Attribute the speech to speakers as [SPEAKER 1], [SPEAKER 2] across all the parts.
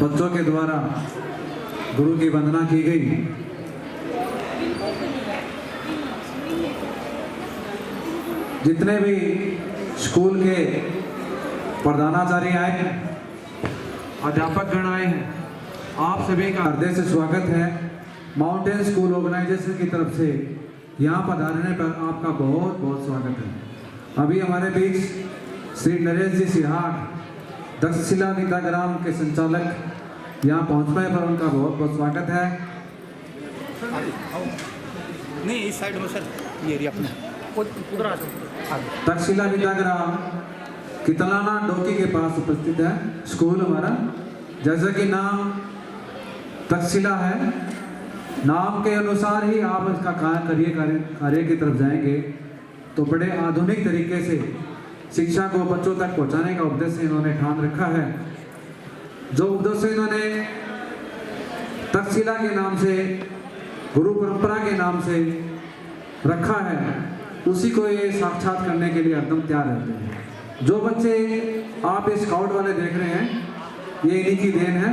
[SPEAKER 1] बच्चों के द्वारा गुरु की वंदना की गई। जितने भी स्कूल के प्रधानाचार्य आए हैं, अध्यापक गण आए हैं, आप सभी का हृदय से स्वागत है। माउंटेन स्कूल ऑर्गेनाइजेशन की तरफ से यहाँ पधारने पर आपका बहुत बहुत स्वागत है। अभी हमारे बीच श्री नरेश जी सिहाग तक्षशिला विद्याग्राम के संचालक यहाँ पहुँचने पर उनका बहुत बहुत स्वागत है।
[SPEAKER 2] नहीं, इस साइड में सर, ये एरिया अपना
[SPEAKER 1] तक्षशिला विद्याग्राम कितलाना डोकी के पास उपस्थित है स्कूल हमारा। जैसा कि नाम तक्षशिला है, नाम के अनुसार ही आप इसका कार्य की तरफ जाएंगे तो बड़े आधुनिक तरीके से शिक्षा को बच्चों तक पहुंचाने का उद्देश्य इन्होंने ठान रखा है। जो उद्देश्य इन्होंने तक्षशिला के नाम से, गुरु परंपरा के नाम से रखा है, उसी को ये साक्षात करने के लिए एकदम तैयार रहते हैं। जो बच्चे आप स्काउट वाले देख रहे हैं, ये इन्हीं की देन है।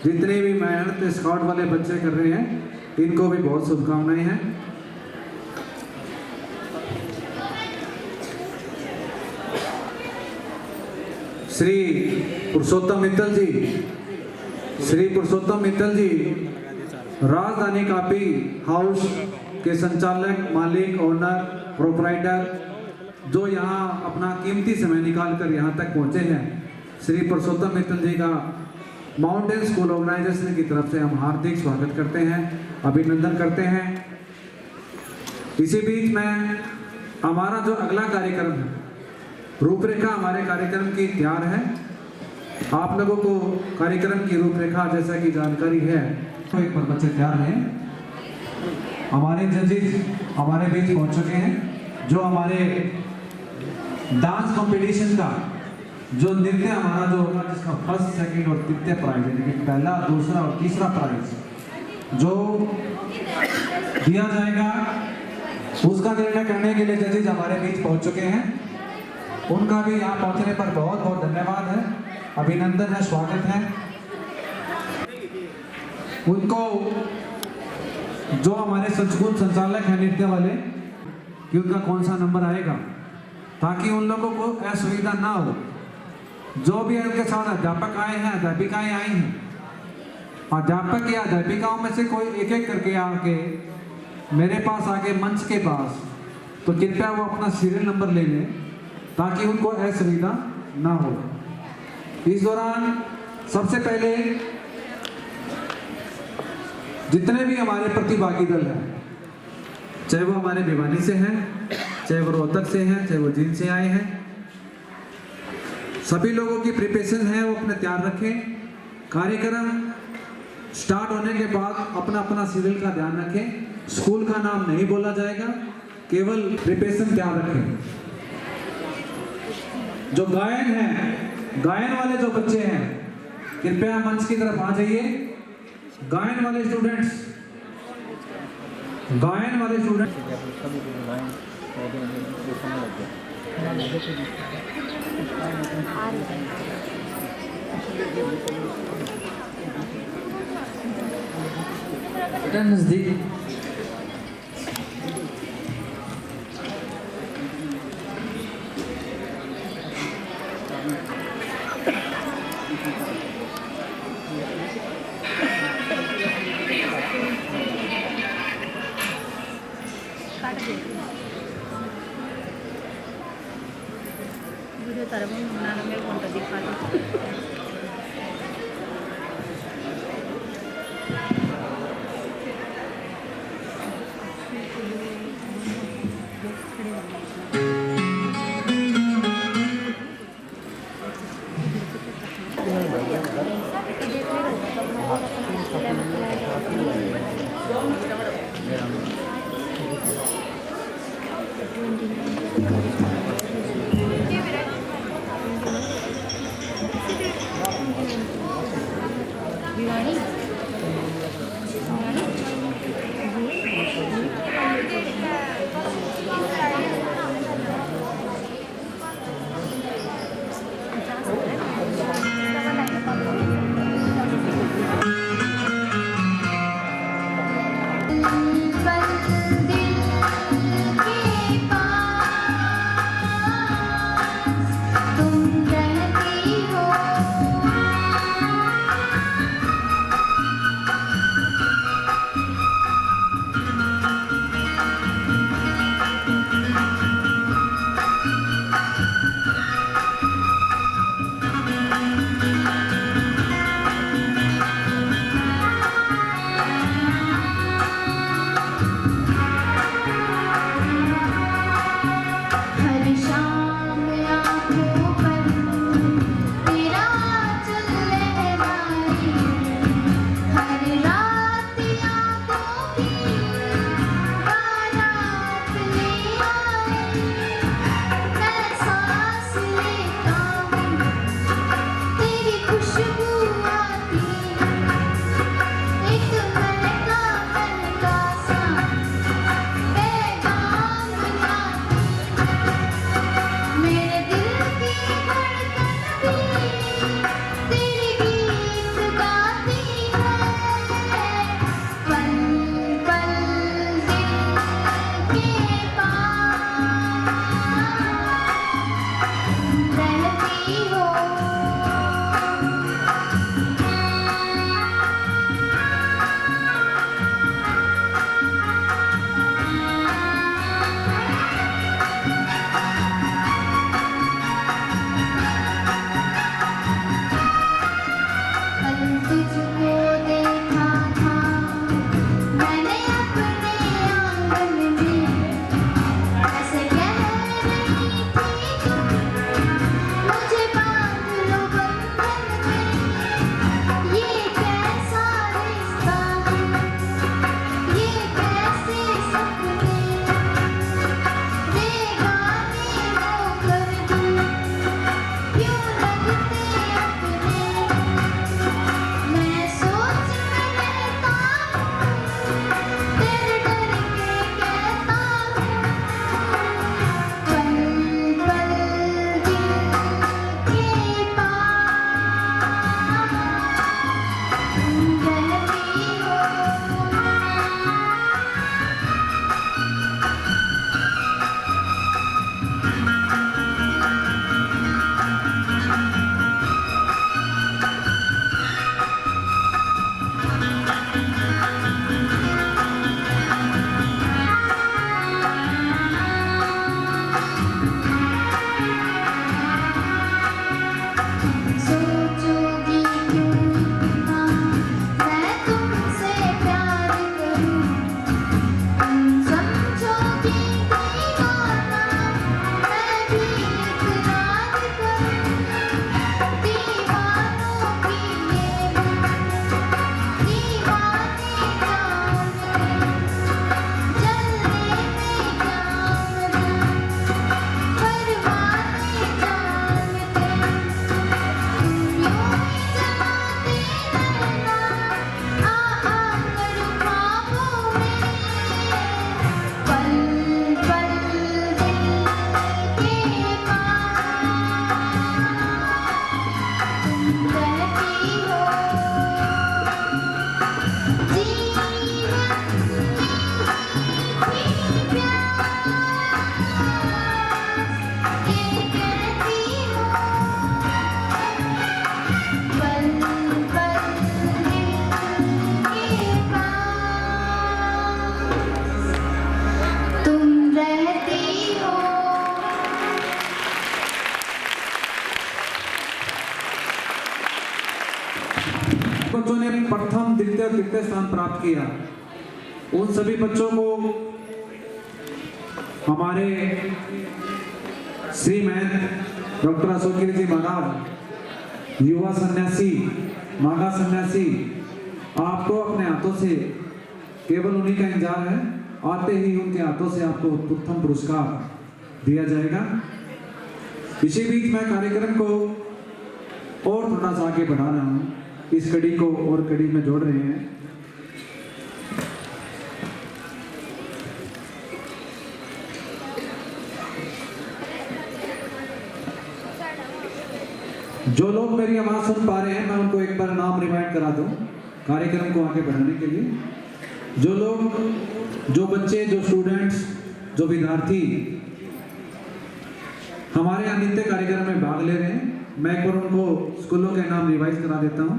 [SPEAKER 1] जितने भी मेहनत स्काउट वाले बच्चे कर रहे हैं, इनको भी बहुत शुभकामनाएं हैं। श्री पुरुषोत्तम मित्तल जी राजधानी कॉफी हाउस के संचालक, मालिक, ओनर, प्रोपराइटर, जो यहाँ अपना कीमती समय निकाल कर यहाँ तक पहुँचे हैं, श्री पुरुषोत्तम मित्तल जी का माउंटेन स्कूल ऑर्गेनाइजेशन की तरफ से हम हार्दिक स्वागत करते हैं, अभिनंदन करते हैं। इसी बीच में हमारा जो अगला कार्यक्रम है, रूपरेखा हमारे कार्यक्रम की तैयार है। आप लोगों को कार्यक्रम की रूपरेखा जैसा कि जानकारी है, तो एक पर बच्चे तैयार हैं। हमारे जजेस हमारे बीच पहुंच चुके हैं। जो हमारे डांस कंपटीशन का जो नृत्य हमारा जो होगा, जिसका फर्स्ट, सेकंड और तृतीय प्राइज, यानी कि पहला, दूसरा और तीसरा प्राइज जो दिया जाएगा, उसका निर्णय करने के लिए जजेस हमारे बीच पहुंच चुके हैं। उनका भी यहाँ पहुंचने पर बहुत बहुत धन्यवाद है, अभिनंदन है, स्वागत है। उनको जो हमारे स्कूल संचालक हैं नृत्य वाले, कि उनका कौन सा नंबर आएगा, ताकि उन लोगों को असुविधा ना हो। जो भी उनके साथ अध्यापक आए हैं, अध्यापिकाएं आई हैं, अध्यापक या अध्यापिकाओं में से कोई एक एक करके आके मेरे पास आके मंच के पास, तो कृपया वो अपना सीरियल नंबर ले लें ताकि उनको असुविधा ना हो। इस दौरान सबसे पहले जितने भी हमारे प्रतिभागी दल हैं, चाहे वो हमारे भिवानी से हैं, चाहे वो रोहतक से हैं, चाहे वो जींद से आए हैं, सभी लोगों की प्रिपरेशन है वो अपने तैयार रखें। कार्यक्रम स्टार्ट होने के बाद अपना अपना सीरियल का ध्यान रखें। स्कूल का नाम नहीं बोला जाएगा, केवल प्रिपरेशन तैयार रखें। जो गायन है, गायन वाले जो बच्चे हैं, कृपया मंच की तरफ आ जाइए। गायन वाले स्टूडेंट्स, नजदीक
[SPEAKER 3] वीडियो तरफ में कौन दिखा
[SPEAKER 4] तुझको देखा था मैंने अपने आंगन में, ऐसे कह रही थी मुझे बांध लो बंधन में। ये कैसा रिश्ता है, ये कैसे सपने, बेगाने होकर दूर क्यों लगते अपने। मैं सोच में रहता हूँ, डर डर के कहता हूँ, पल पल दिल के पास तुम रहती हो। सोचोगी क्यों इतना मैं तुमसे प्यार करूं, तुम समझोगी दीवाना मैं भी इकरार करूं। दीवानों की ये बात दीवाने जानते, जलने में क्या मजा परवाने जानते। यूं ही जमाते रहना आकर ख्वाबों में, पल पल दिल के पास तुम रहती हो। जीवन की प्यास ये कहती हो, पल पल दिल के पास तुम रहती हो।
[SPEAKER 1] बच्चों ने प्रथम द्वितीय और तृतीय स्थान प्राप्त किया। उन सभी बच्चों को हमारे श्रीमैन डॉक्टर अशोक गिरी जी महाराज, युवा सन्यासी, माघा सन्यासी, आपको अपने हाथों से केवल उन्हीं का इंतजार है, आते ही उनके हाथों से आपको प्रथम पुरस्कार दिया जाएगा। इसी बीच मैं कार्यक्रम को और थोड़ा सा आगे बढ़ा रहा हूँ, इस कड़ी को और कड़ी में जोड़ रहे हैं। जो लोग मेरी आवाज सुन पा रहे हैं मैं उनको एक बार नाम रिमाइंड करा दूं कार्यक्रम को आगे बढ़ाने के लिए। जो लोग, जो बच्चे, जो स्टूडेंट्स, जो विद्यार्थी हमारे यहाँ नित्य कार्यक्रम में भाग ले रहे हैं, मैं एक बार उनको स्कूलों के नाम रिवाइज करा देता हूँ।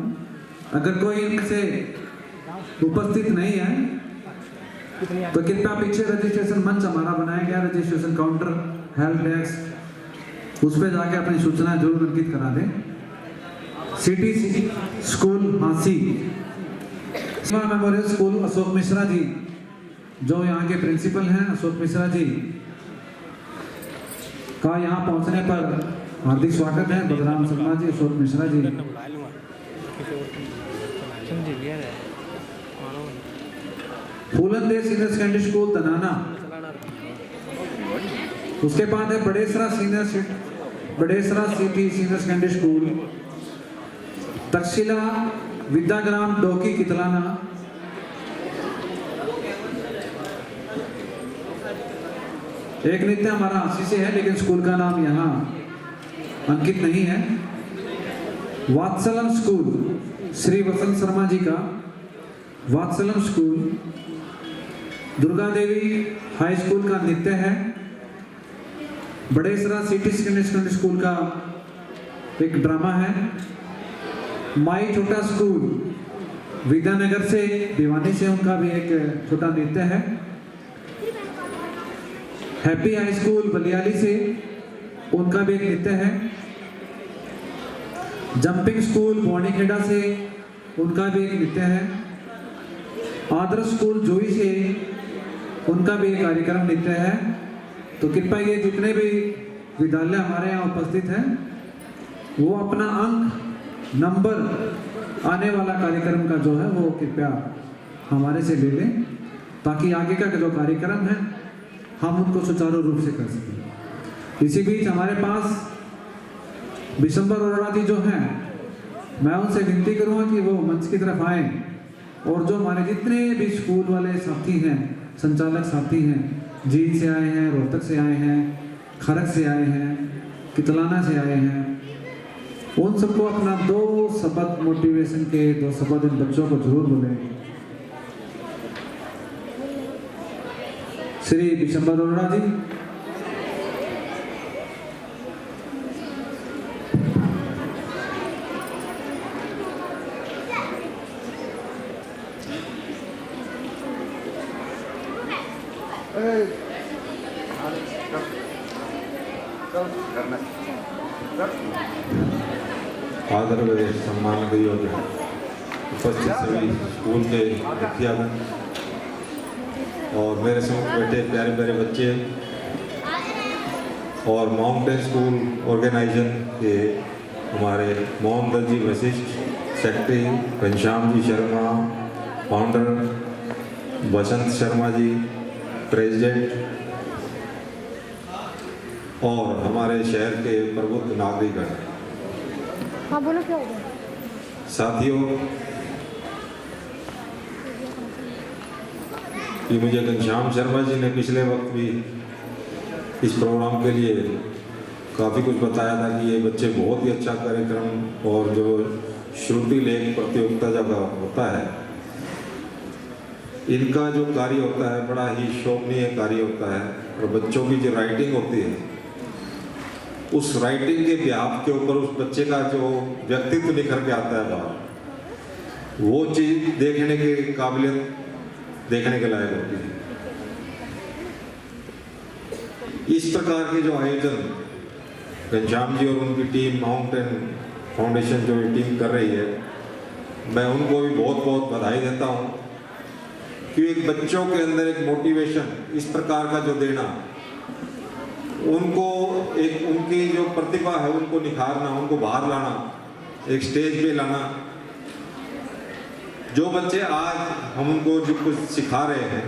[SPEAKER 1] अगर कोई इनमें से उपस्थित नहीं है तो कृपया पीछे रजिस्ट्रेशन मंच हमारा बनाया गया, रजिस्ट्रेशन काउंटर, हेल्प डेस्क, उस पर जाके अपनी सूचना जरूर अंकित करा दें। City school Hansi, memorial school Ashok Mishra ji, जो यहाँ के प्रिंसिपल हैं, अशोक मिश्रा जी का यहाँ पहुँचने पर हार्दिक स्वागत है। Balram Sharma ji, Ashok Mishra ji. Phoolan Dev senior secondary school Tanana, उसके बाद है Badesara city senior secondary school, Takshashila Vidyagram Doki Kitlana, एक नित्य हमारा हांसी से है लेकिन स्कूल का नाम यहाँ अंकित नहीं है। वात्सलम स्कूल श्री वसंत शर्मा जी का वात्सलम school, Durga Devi high school का नित्य है। बड़ेसरा सिटी सेकेंडरी स्कूल का एक ड्रामा है। माई छोटा स्कूल विद्यानगर से, भिवानी से, उनका भी एक छोटा नृत्य है। हैप्पी हाई स्कूल बलियाली से, उनका भी एक नृत्य है। जंपिंग स्कूल भवानीखेड़ा से, उनका भी एक नृत्य है। आदर्श स्कूल जोई से उनका भी एक कार्यक्रम नृत्य है। तो कृपया ये जितने भी विद्यालय हमारे यहाँ उपस्थित हैं वो अपना अंक नंबर आने वाला कार्यक्रम का जो है वो कृपया हमारे से ले लें, ताकि आगे का जो कार्यक्रम है हम उनको सुचारू रूप से कर सकें। इसी बीच हमारे पास बिशंबर अरोड़ा जी जो हैं, मैं उनसे विनती करूँगा कि वो मंच की तरफ आएँ और जो हमारे जितने भी स्कूल वाले साथी हैं, संचालक साथी हैं, जींद से आए हैं, रोहतक से आए हैं, खरक से आए हैं, कितलाना से आए हैं, उन सबको अपना 2 शब्द मोटिवेशन के 2 शब्द इन बच्चों को जरूर बोलें। श्री बिशंबर अरोड़ा जी।
[SPEAKER 5] आदर व सम्मान के योग्य उपस्थित सभी स्कूल के मुखियागण और मेरे सम्मुख बैठे प्यारे प्यारे बच्चे और माउंटेन स्कूल ऑर्गेनाइजेशन के हमारे मोहम्मद जी वशिष्ठ, सेक्रेटरी घनश्याम जी शर्मा, फाउंडर बसंत शर्मा जी, प्रेसिडेंट और हमारे शहर के प्रबुद्ध नागरिक।
[SPEAKER 3] हाँ बोलो, क्या होगा?
[SPEAKER 5] साथियों, कि मुझे घनश्याम शर्मा जी ने पिछले वक्त भी इस प्रोग्राम के लिए काफ़ी कुछ बताया था कि ये बच्चे बहुत ही अच्छा कार्यक्रम और जो श्रुति लेख प्रतियोगिता जब होता है, इनका जो कार्य होता है बड़ा ही शोभनीय कार्य होता है। और बच्चों की जो राइटिंग होती है, उस राइटिंग के व्याप के ऊपर उस बच्चे का जो व्यक्तित्व निखर के आता है बाहर, वो चीज़ देखने के काबिलियत देखने के लायक होती है। इस प्रकार के जो आयोजन घनश्याम जी और उनकी टीम माउंटेन फाउंडेशन जो टीम कर रही है, मैं उनको भी बहुत बहुत बधाई देता हूँ कि एक बच्चों के अंदर एक मोटिवेशन इस प्रकार का जो देना, उनको एक उनकी जो प्रतिभा है उनको निखारना, उनको बाहर लाना, एक स्टेज पे लाना। जो बच्चे आज हम उनको जो कुछ सिखा रहे हैं,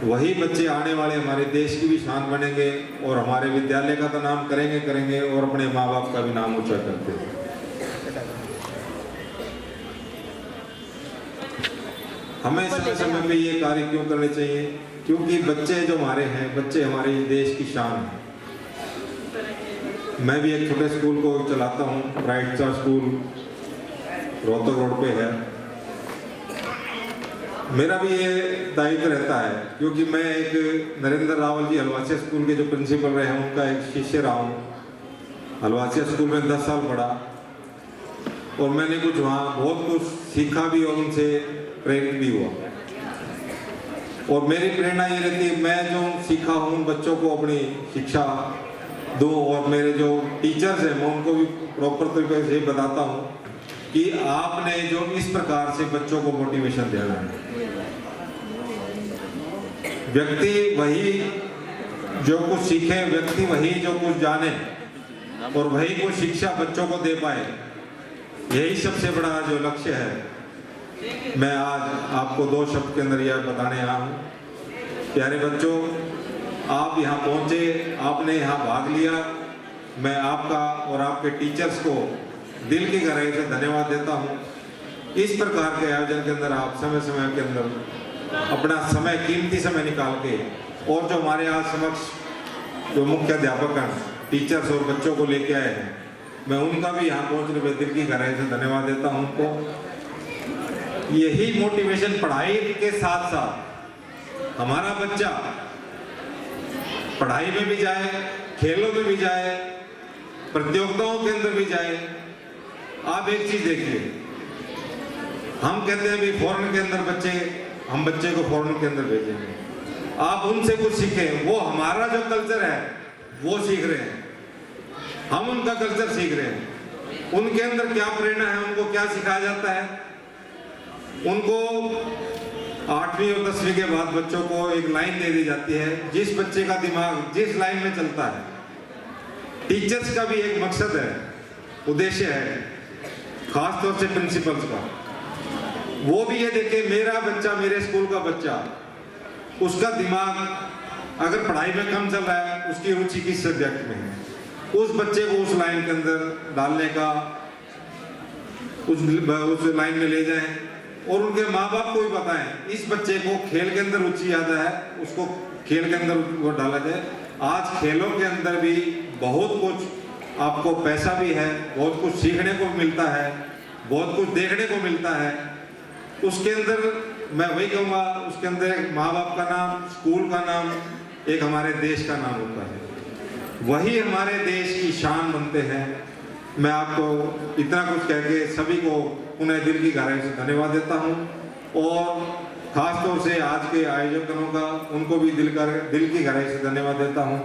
[SPEAKER 5] वही बच्चे आने वाले हमारे देश की भी शान बनेंगे और हमारे विद्यालय का तो नाम करेंगे और अपने माँ बाप का भी नाम ऊंचा करते हैं। हमें समय समय पे ये कार्य क्यों करने चाहिए? क्योंकि बच्चे जो हमारे हैं, बच्चे हमारे देश की शान हैं। मैं भी एक छोटे स्कूल को चलाता हूँ, bright star school Rohtak road पे है। मेरा भी ये दायित्व रहता है क्योंकि मैं एक नरेंद्र रावल जी हलवासिया स्कूल के जो प्रिंसिपल रहे हैं, उनका एक शिष्य रहा हूँ। हलवासिया स्कूल में 10 साल पढ़ा और मैंने कुछ वहाँ बहुत कुछ सीखा भी और उनसे प्रेरित भी हुआ। और मेरी प्रेरणा ये रहती है, मैं जो सीखा हूँ बच्चों को अपनी शिक्षा दूँ और मेरे जो टीचर्स हैं मैं उनको भी प्रॉपर तरीके से बताता हूँ कि आपने जो इस प्रकार से बच्चों को मोटिवेशन देना है। व्यक्ति वही जो कुछ सीखे, व्यक्ति वही जो कुछ जाने और वही कुछ शिक्षा बच्चों को दे पाए, यही सबसे बड़ा जो लक्ष्य है। मैं आज आपको 2 शब्द के अंदर यह बताने आया हूँ। प्यारे बच्चों, आप यहाँ पहुँचे, आपने यहाँ भाग लिया, मैं आपका और आपके टीचर्स को दिल की गहराई से धन्यवाद देता हूँ। इस प्रकार के आयोजन के अंदर आप समय समय के अंदर अपना समय, कीमती समय निकाल के, और जो हमारे आज समक्ष जो मुख्य अध्यापक हैं, टीचर्स और बच्चों को लेके आए हैं, मैं उनका भी यहाँ पहुँचने पर दिल की गहराई से धन्यवाद देता हूँ उनको। यही मोटिवेशन पढ़ाई के साथ साथ हमारा बच्चा पढ़ाई में भी जाए, खेलों में भी जाए, प्रतियोगिताओं के अंदर भी जाए। आप एक चीज देखिए, हम कहते हैं भी फॉरेन के अंदर बच्चे, हम बच्चे को फॉरेन के अंदर भेजेंगे, आप उनसे कुछ सीखें। वो हमारा जो कल्चर है वो सीख रहे हैं, हम उनका कल्चर सीख रहे हैं। उनके अंदर क्या प्रेरणा है, उनको क्या सिखाया जाता है, उनको 8वीं और 10वीं के बाद बच्चों को एक लाइन दे दी जाती है, जिस बच्चे का दिमाग जिस लाइन में चलता है। टीचर्स का भी एक मकसद है, उद्देश्य है, खास तौर से प्रिंसिपल्स का, वो भी ये देखे मेरा बच्चा, मेरे स्कूल का बच्चा, उसका दिमाग अगर पढ़ाई में कम चल रहा है, उसकी रुचि किस सब्जेक्ट में है, उस बच्चे को उस लाइन के अंदर डालने का, उस लाइन में ले जाएं और उनके माँ बाप को भी बताएं इस बच्चे को खेल के अंदर रुचि ज़्यादा है, उसको खेल के अंदर वो डाला जाए। आज खेलों के अंदर भी बहुत कुछ आपको पैसा भी है, बहुत कुछ सीखने को मिलता है, बहुत कुछ देखने को मिलता है। उसके अंदर मैं वही कहूँगा, उसके अंदर एक माँ बाप का नाम, स्कूल का नाम, एक हमारे देश का नाम होता है, वही हमारे देश की शान बनते हैं। मैं आपको इतना कुछ कह के सभी को उन्हें दिल की गहराई से धन्यवाद देता हूँ और खास तौर से आज के आयोजकों का, उनको भी दिल की गहराई से धन्यवाद देता हूँ।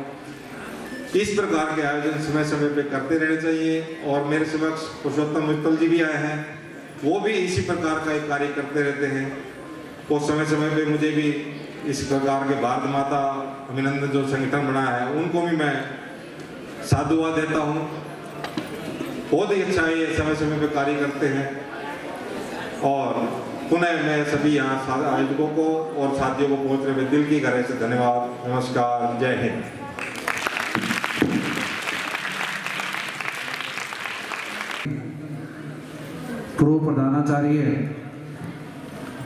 [SPEAKER 5] इस प्रकार के आयोजन समय समय पे करते रहने चाहिए और मेरे समक्ष पुरुषोत्तम मित्तल जी भी आए हैं, वो भी इसी प्रकार का एक कार्य करते रहते हैं और समय समय पे मुझे भी इस प्रकार के भारत माता अभिनंदन जो संगठन बना है, उनको भी मैं साधुवाद देता हूँ। बहुत ही अच्छा ये समय समय पे कार्य करते हैं और पुनः मैं सभी यहाँ आयोजकों को और साथियों को पहुँचने में दिल की गहराई से धन्यवाद। नमस्कार, जय हिंद।
[SPEAKER 1] पूर्व प्रधानाचार्य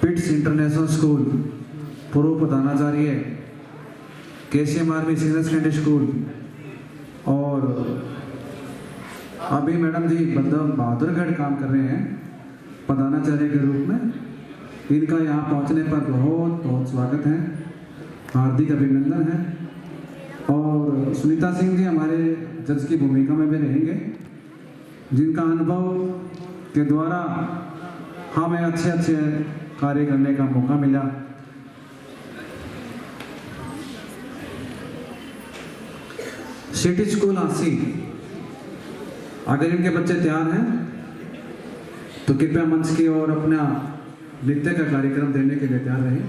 [SPEAKER 1] पिट्स इंटरनेशनल स्कूल, पूर्व प्रधानाचार्य KCM army senior secondary school और अभी मैडम जी बहादुरगढ़ काम कर रहे हैं प्रधानाचार्य के रूप में। इनका यहाँ पहुँचने पर बहुत बहुत स्वागत है, हार्दिक अभिनंदन है। और सुनीता सिंह जी हमारे जज की भूमिका में भी रहेंगे, जिनका अनुभव के द्वारा हमें अच्छे अच्छे कार्य करने का मौका मिला। सिटी स्कूल आसी, अगर इनके बच्चे तैयार हैं तो कृपया मंच की ओर अपना नृत्य का कार्यक्रम देने के लिए तैयार रहें।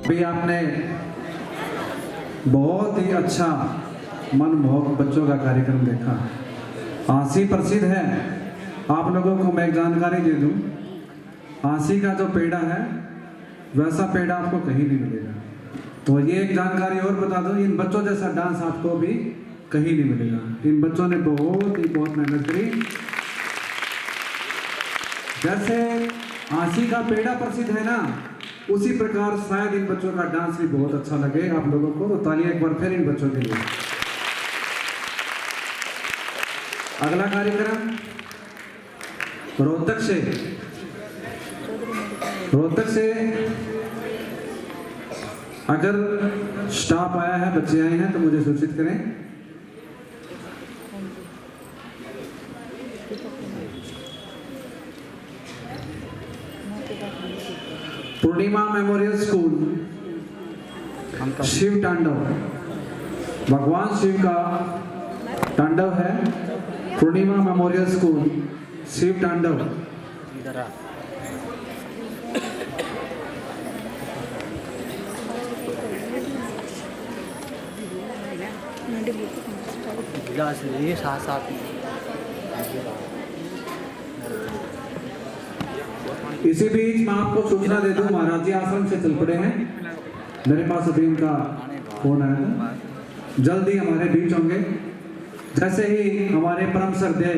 [SPEAKER 1] भी आपने बहुत ही अच्छा मनमोहक बच्चों का कार्यक्रम देखा। आसी प्रसिद्ध है, आप लोगों को मैं एक जानकारी दे दूं, आसी का जो पेड़ा है वैसा पेड़ा आपको कहीं नहीं मिलेगा। तो ये एक जानकारी और बता दो, इन बच्चों जैसा डांस आपको भी कहीं नहीं मिलेगा। इन बच्चों ने बहुत मेहनत करी। जैसे आसी का पेड़ा प्रसिद्ध है ना, उसी प्रकार शायद इन बच्चों का डांस भी बहुत अच्छा लगे आप लोगों को। तो तालियां एक बार फिर इन बच्चों के लिए। अगला कार्यक्रम रोहतक से अगर स्टाफ आया है, बच्चे आए हैं तो मुझे सूचित करें। पूर्णिमा मेमोरियल स्कूल शिव तांडव, भगवान शिव का तांडव है। पूर्णिमा मेमोरियल स्कूल शिव तांडव।
[SPEAKER 2] गिलास लिए साथ साथ
[SPEAKER 1] इसी बीच मैं आपको सूचना दे दूं, महाराज जी आश्रम से चल पड़े हैं। मेरे पास अभी उनका फोन आया था, जल्दी हमारे बीच होंगे। जैसे ही हमारे परम श्रद्धेय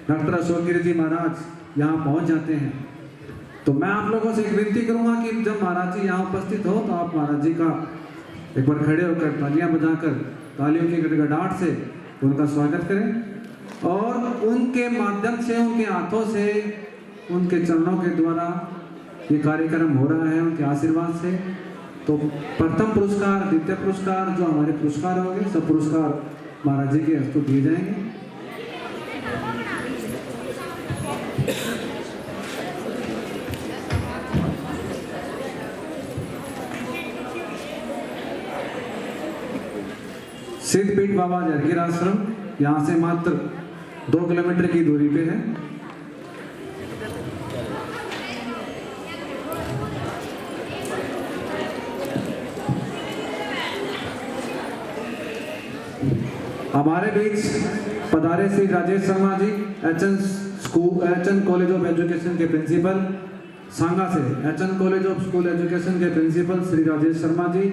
[SPEAKER 1] डॉक्टर अशोक गिरी जी महाराज यहाँ पहुँच जाते हैं तो मैं आप लोगों से एक विनती करूंगा कि जब महाराज जी यहाँ उपस्थित हो तो आप महाराज जी का एक बार खड़े होकर तालियां बजाकर तालियों की गड़गड़ाहट से उनका स्वागत करें और उनके माध्यम से, उनके हाथों से, उनके चरणों के द्वारा ये कार्यक्रम हो रहा है, उनके आशीर्वाद से। तो प्रथम पुरस्कार, द्वितीय पुरस्कार, जो हमारे पुरस्कार होंगे सब पुरस्कार महाराज जी के हस्तों दिए जाएंगे। सिद्धपीठ बाबा जरगीर आश्रम यहाँ से मात्र 2 किलोमीटर की दूरी पे है। हमारे बीच पधारे Shri Rajesh Sharma ji, HN college of education के प्रिंसिपल, सांगा से HN college of school education के प्रिंसिपल श्री राजेश शर्मा जी।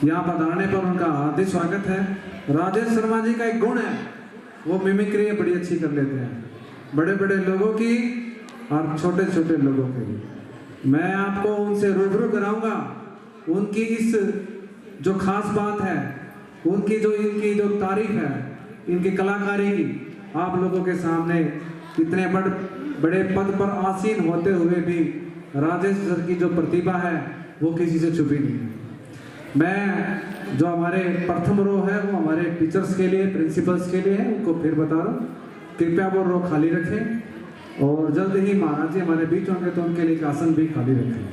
[SPEAKER 1] यहाँ पधारने पर उनका हार्दिक स्वागत है। राजेश शर्मा जी का एक गुण है, वो मिमिक्री बड़ी अच्छी कर लेते हैं, बड़े बड़े लोगों की और छोटे छोटे लोगों की भी। मैं आपको उनसे रूबरू कराऊंगा, उनकी इस जो खास बात है, उनकी इनकी जो तारीफ है, इनकी कलाकारी की, आप लोगों के सामने इतने बड़े पद पर आसीन होते हुए भी राजेश सर की जो प्रतिभा है वो किसी से छुपी नहीं है। मैं जो हमारे प्रथम रो है वो हमारे टीचर्स के लिए, प्रिंसिपल्स के लिए है, उनको फिर बता रहा हूँ, कृपया वो रो खाली रखें और जल्द ही महाराज जी हमारे बीच होंगे तो उनके लिए एक आसन भी खाली रखें।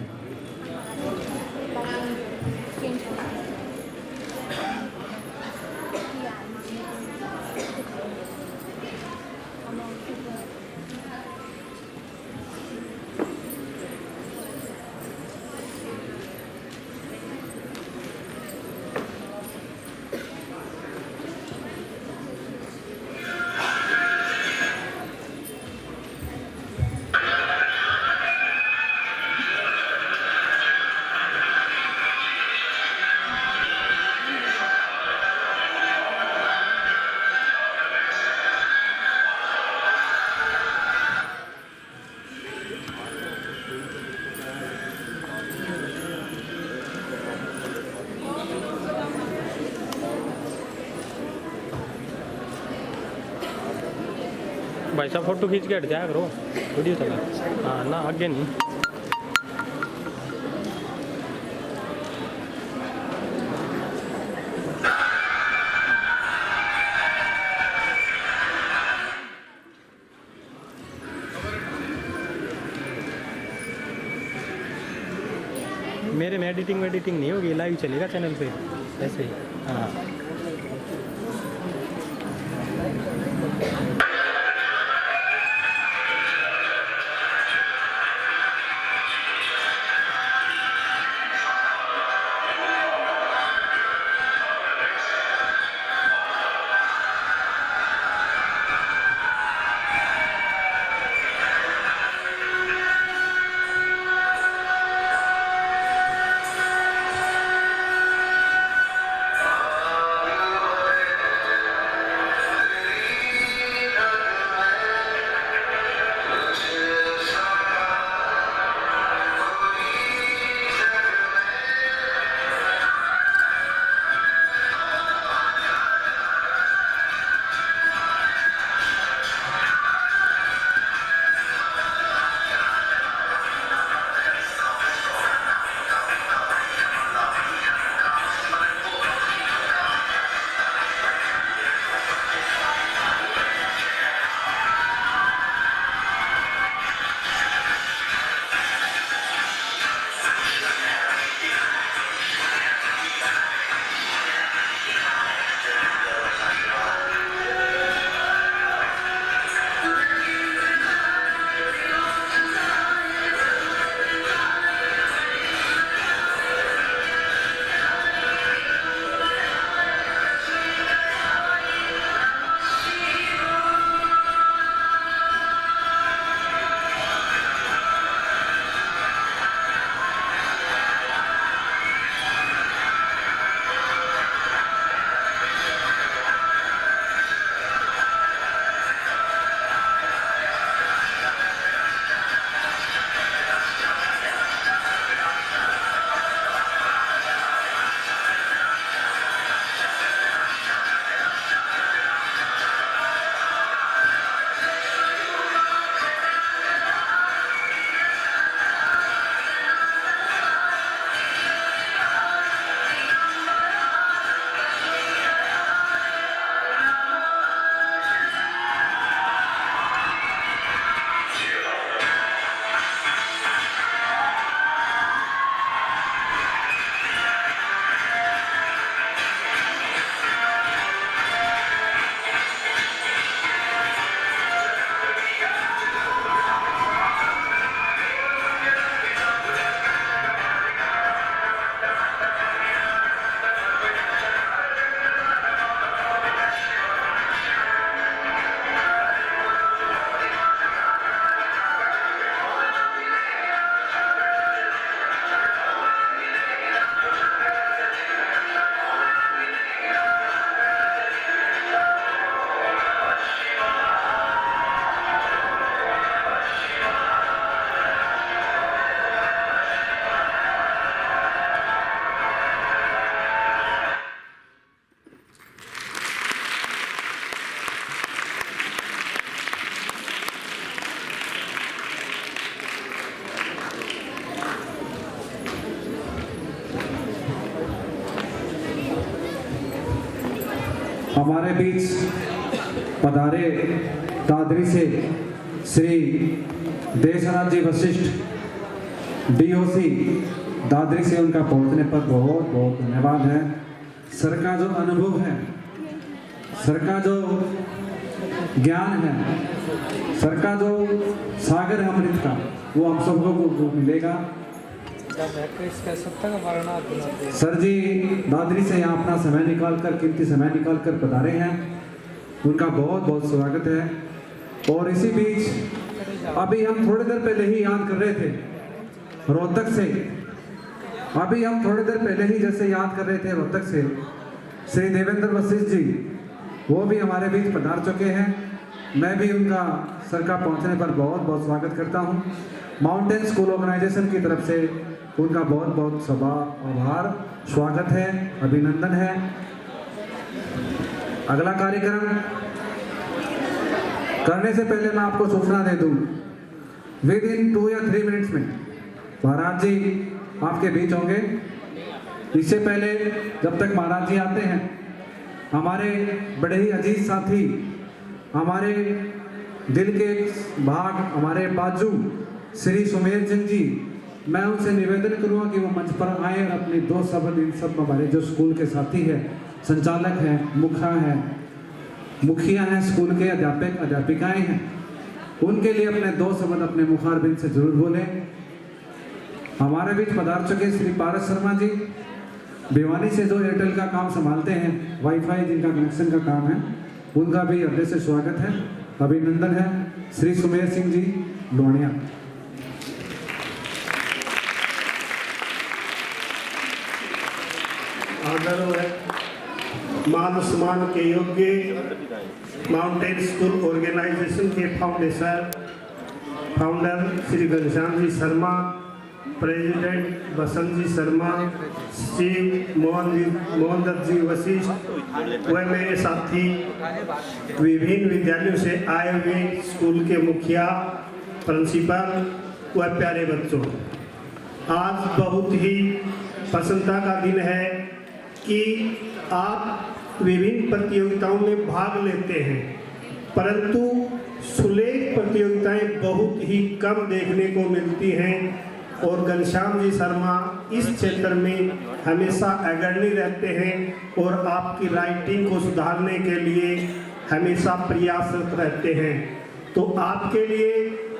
[SPEAKER 6] भाई साहब फोटो खींच के हट जाया करो, वीडियो चला। हाँ ना, आगे नहीं। मेरे में एडिटिंग नहीं होगी, लाइव चलेगा चैनल पे ऐसे ही। हाँ
[SPEAKER 1] हमारे बीच पधारे दादरी से श्री देशराज जी वशिष्ठ डीओसी दादरी से उनका पहुंचने पर बहुत बहुत धन्यवाद है। सर का जो अनुभव है, सर का जो ज्ञान है, सर का जो सागर है अमृत का, वो हम सबको को मिलेगा। सर जी दादरी से यहाँ अपना समय निकाल कर, कीमती समय निकाल कर पधारे हैं, उनका बहुत बहुत स्वागत है। और इसी बीच अभी हम थोड़ी देर पहले ही याद कर रहे थे रोहतक से, अभी हम थोड़ी देर पहले ही जैसे याद कर रहे थे रोहतक से श्री देवेंद्र वशिष्ठ जी, वो भी हमारे बीच पधार चुके हैं। मैं भी उनका सर का पहुंचने पर बहुत बहुत स्वागत करता हूं। माउंटेन स्कूल ऑर्गेनाइजेशन की तरफ से उनका बहुत बहुत सभा आभार, स्वागत है, अभिनंदन है। अगला कार्यक्रम करने से पहले मैं आपको सूचना दे दूं, विद इन 2 या 3 मिनट्स में महाराज जी आपके बीच होंगे। इससे पहले जब तक महाराज जी आते हैं, हमारे बड़े ही अजीज साथी, हमारे दिल के भाग, हमारे बाजू श्री सुमेर सिंह जी, मैं उनसे निवेदन करूंगा कि वो मंच पर आए और अपने 2 शब्द इन सब हमारे जो स्कूल के साथी हैं, संचालक हैं, मुखिया हैं, स्कूल के अध्यापक अध्यापिकाएं हैं, उनके लिए अपने 2 शब्द अपने मुखारबिंद से जरूर बोलें। हमारे बीच पधार चुके श्री पारस शर्मा जी, भिवानी से जो एयरटेल का काम संभालते हैं, वाईफाई जिनका कनेक्शन का काम है, उनका भी हृदय से स्वागत है, अभिनंदन है। श्री सुमेर सिंह जी लोनिया।
[SPEAKER 7] आदर है मान सम्मान के योग्य माउंटेन स्कूल ऑर्गेनाइजेशन के फाउंडर श्री घनश्याम जी शर्मा, प्रेसिडेंट बसंत जी शर्मा, श्री मोहन दत्त जी वशिष्ठ व मेरे साथी विभिन्न विद्यालयों से आए हुए स्कूल के मुखिया, प्रिंसिपल व प्यारे बच्चों, आज बहुत ही प्रसन्नता का दिन है कि आप विभिन्न प्रतियोगिताओं में भाग लेते हैं, परंतु सुलेख प्रतियोगिताएं बहुत ही कम देखने को मिलती हैं। और घनश्याम जी शर्मा इस क्षेत्र में हमेशा अग्रणी रहते हैं और आपकी राइटिंग को सुधारने के लिए हमेशा प्रयासरत रहते हैं। तो आपके लिए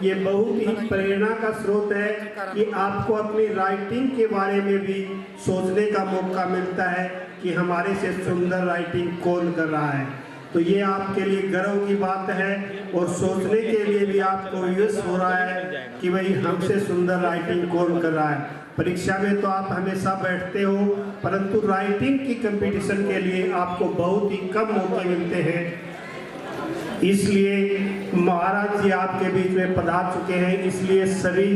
[SPEAKER 7] ये बहुत ही प्रेरणा का स्रोत है कि आपको अपनी राइटिंग के बारे में भी सोचने का मौका मिलता है कि हमारे से सुंदर राइटिंग कौन कर रहा है। तो ये आपके लिए गर्व की बात है और सोचने के लिए भी आपको विवश हो रहा है कि भाई हमसे सुंदर राइटिंग कौन कर रहा है। परीक्षा में तो आप हमेशा बैठते हो, परंतु राइटिंग की कंपटीशन के लिए आपको बहुत ही कम मौके मिलते हैं। इसलिए महाराज जी आपके बीच में पधार चुके हैं, इसलिए सभी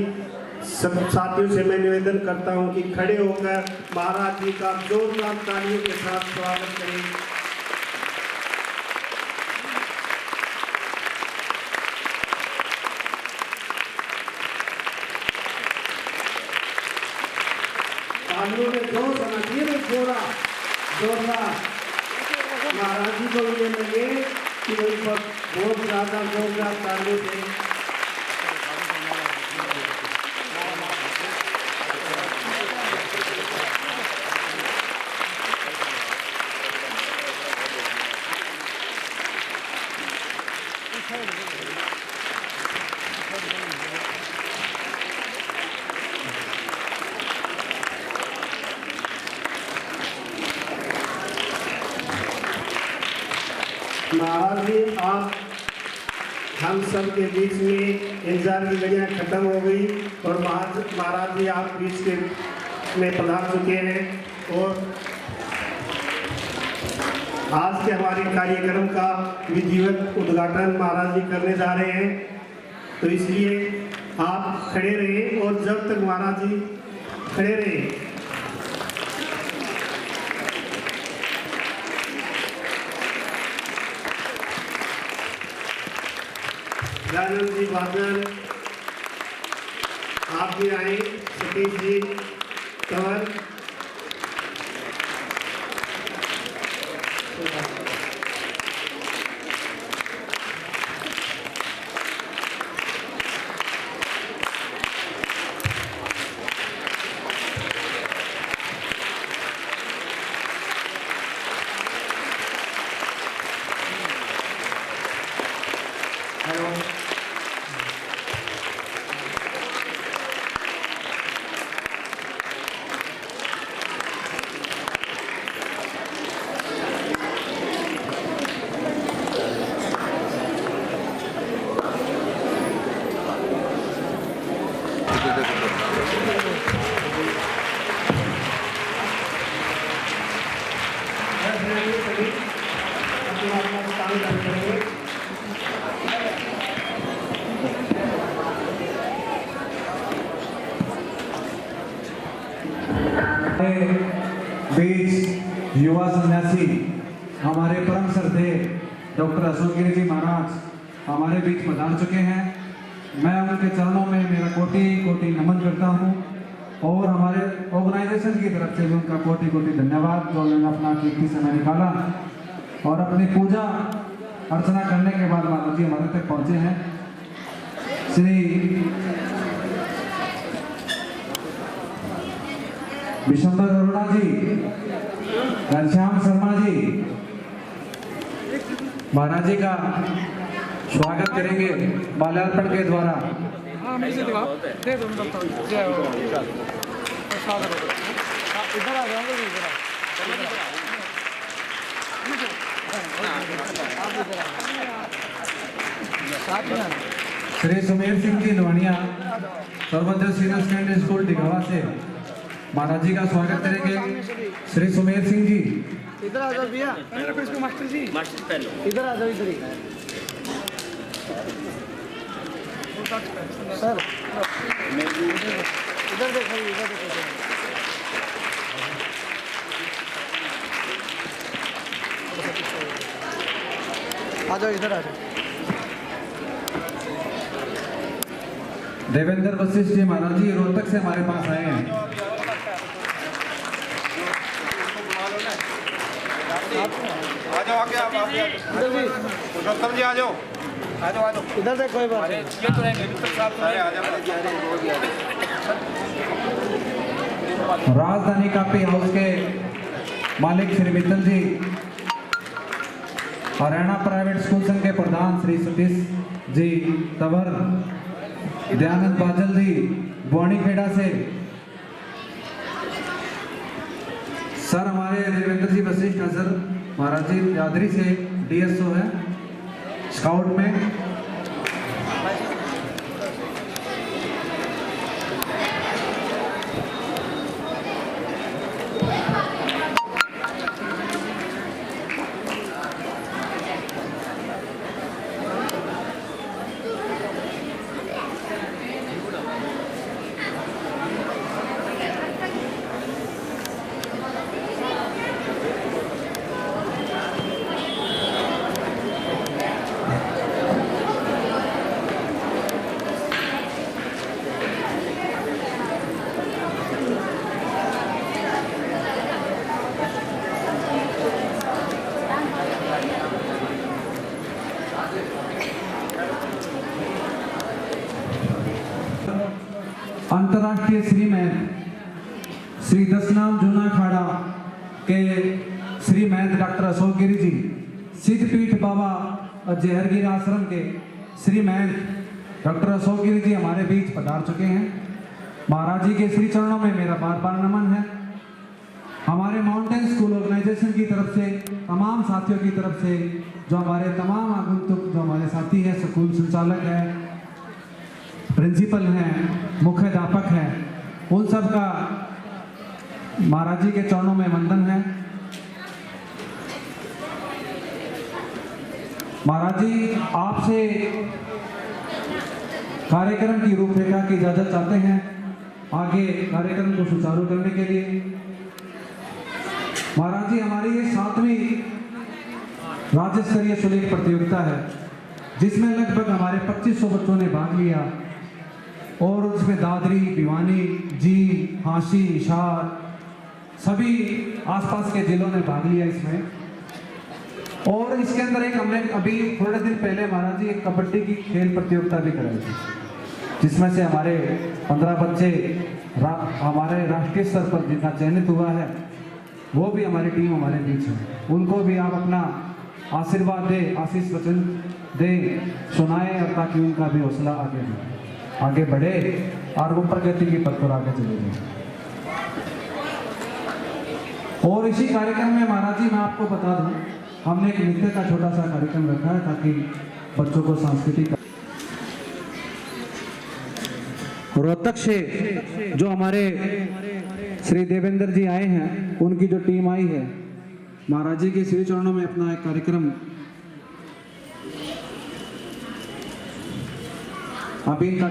[SPEAKER 7] सब साथियों से मैं निवेदन करता हूं कि खड़े होकर महाराज जी का जोरदार तालियों के साथ स्वागत करें। तालियों में जोर होना चाहिए, जोरदार महाराज जी को ये लगे कि वही बहुत ज़्यादा जोरदार तालियों से महाराज जी, आप हम सब के बीच में इंतजार की घड़ियाँ खत्म हो गई और महाराज जी आप बीच के में पधार चुके हैं और आज के हमारे कार्यक्रम का विधिवत उद्घाटन महाराज जी करने जा रहे हैं। तो इसलिए आप खड़े रहें और जब तक महाराज जी खड़े रहें दयानंद जी बादल आप भी आए, सतीश जी कंवर
[SPEAKER 1] बीच युवा सन्यासी हमारे परम श्रद्धेय डॉक्टर अशोक गिरी जी महाराज हमारे बीच पधार चुके हैं। मैं उनके चरणों में मेरा कोटि कोटि नमन करता हूं और हमारे ऑर्गेनाइजेशन की तरफ से भी उनका कोटि कोटि धन्यवाद जो उन्होंने अपना कीमती समय निकाला और अपनी पूजा अर्चना करने के बाद माता जी हमारे तक पहुंचे हैं। श्री विशंबर अरोड़ा जी, घनश्याम शर्मा जी महाराज जी का स्वागत करेंगे माल्यार्पण के द्वारा। Shri Sumer Singh ji Nawaniya Sarvodaya senior secondary school Dighwa से महाराज जी का स्वागत करेंगे। श्री सुमेर सिंह जी
[SPEAKER 2] इधर आ जाओ भैया, मास्टर जी इधर आ जाओ, इधर ही सर, इधर देखो, इधर देखो, आ जाओ, इधर आ जाओ।
[SPEAKER 1] देवेंद्र वशिष्ठ जी महाराज जी रोहतक से हमारे पास आए हैं।
[SPEAKER 5] आ जाओ आगे, आप पुरुषोत्तम जी आ जाओ, आ जाओ, आ जाओ,
[SPEAKER 2] इधर देखो, कोई बात नहीं, ये तो
[SPEAKER 5] अरे आ जाओ।
[SPEAKER 1] राजधानी काफी हाउस के मालिक श्री मित्तल जी, हरियाणा प्राइवेट स्कूल संघ के प्रधान श्री सतीश जी तंवर, दयानंद बाजल जी बुआनीखेड़ा से, सर हमारे देवेंद्र जी वशिष्ठ सर महाराज जी यादरी से डीएसओ है स्काउट में। अंतर्राष्ट्रीय श्री महंत श्री दसनाम जूना खाड़ा के श्री महंत डॉक्टर अशोक गिरी जी, सिद्धपीठ बाबा जहरगीर आश्रम के श्री महंत डॉक्टर अशोक गिरी जी हमारे बीच पधार चुके हैं। महाराज जी के श्री चरणों में मेरा बार बार नमन है। हमारे माउंटेन स्कूल ऑर्गेनाइजेशन की तरफ से, तमाम साथियों की तरफ से, जो हमारे तमाम आगंतुक, जो हमारे साथी हैं, स्कूल संचालक हैं, प्रिंसिपल हैं, मुख्याध्यापक हैं, उन सब का महाराज जी के चरणों में वंदन है। महाराज जी आपसे कार्यक्रम की रूपरेखा की इजाजत चाहते हैं आगे कार्यक्रम को सुचारू करने के लिए। महाराज जी हमारी ये 7वीं राज्य स्तरीय सुलेख प्रतियोगिता है जिसमें लगभग हमारे 2500 बच्चों ने भाग लिया और उसमें दादरी, भिवानी, जींद, हांसी, हिसार सभी आसपास के जिलों ने भाग लिया इसमें। और इसके अंदर एक हमने अभी थोड़े दिन पहले महाराज जी एक कबड्डी की खेल प्रतियोगिता भी कराई थी जिसमें से हमारे 15 बच्चे हमारे राष्ट्रीय स्तर पर जिनका चयनित हुआ है वो भी हमारी टीम हमारे बीच है। उनको भी आप अपना आशीर्वाद दे, आशीष वचन दे, सुनाए, और ताकि उनका भी हौसला आगे बढ़े और वो प्रगति की पथ पर आगे चले जाए। और इसी कार्यक्रम में महाराज जी मैं आपको बता दूं, हमने एक नृत्य का छोटा सा कार्यक्रम रखा है ताकि बच्चों को सांस्कृतिक। रोहतक से जो हमारे श्री देवेंद्र जी आए हैं, उनकी जो टीम आई है, महाराज जी के श्री चरणों में अपना एक कार्यक्रम अभी इनका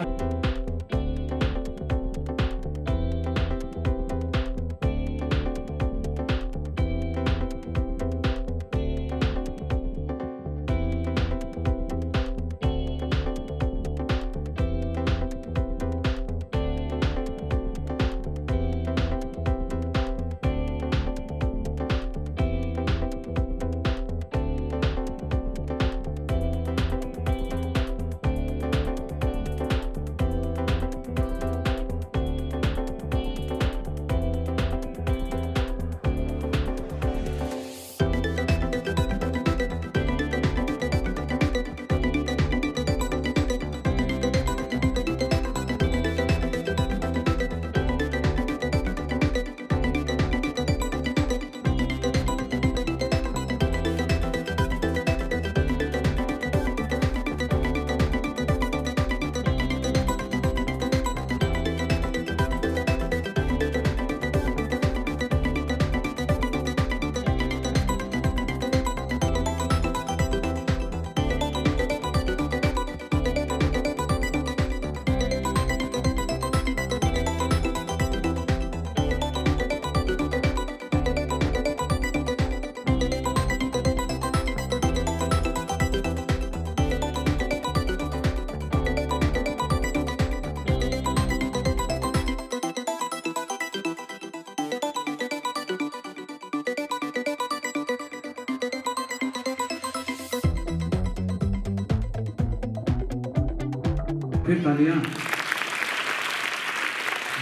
[SPEAKER 1] फिर तालियां।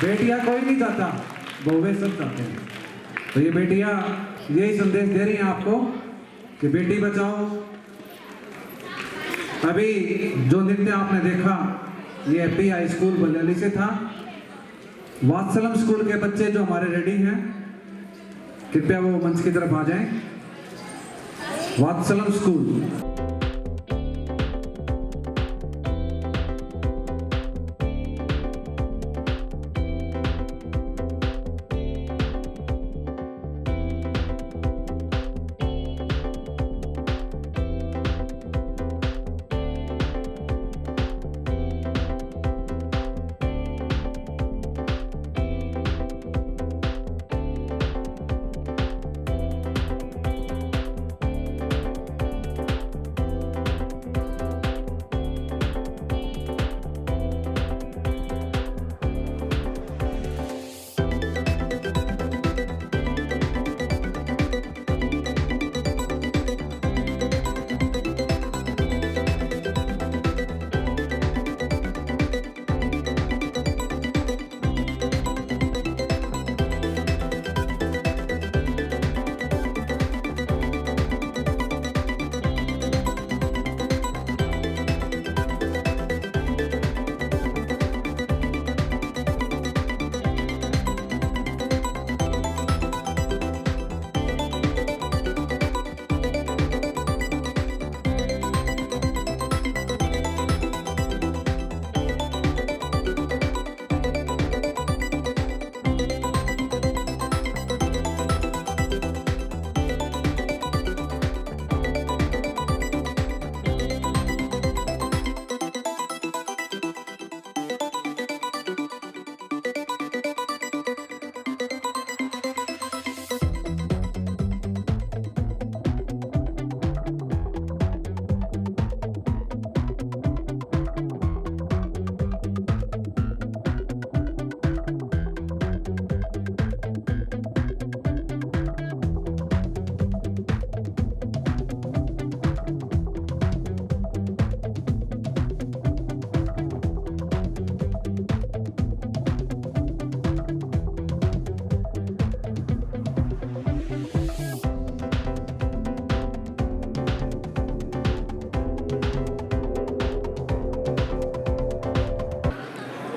[SPEAKER 1] बेटियां कोई नहीं चाहता, बहुएं सब चाहते हैं। तो ये बेटियां यही संदेश दे रही हैं आपको कि बेटी बचाओ। अभी जो नृत्य आपने देखा ये एपी हाई स्कूल बलियाली से था। वात्सलम स्कूल के बच्चे जो हमारे रेडी हैं, कृपया वो मंच की तरफ आ जाएं। वात्सलम स्कूल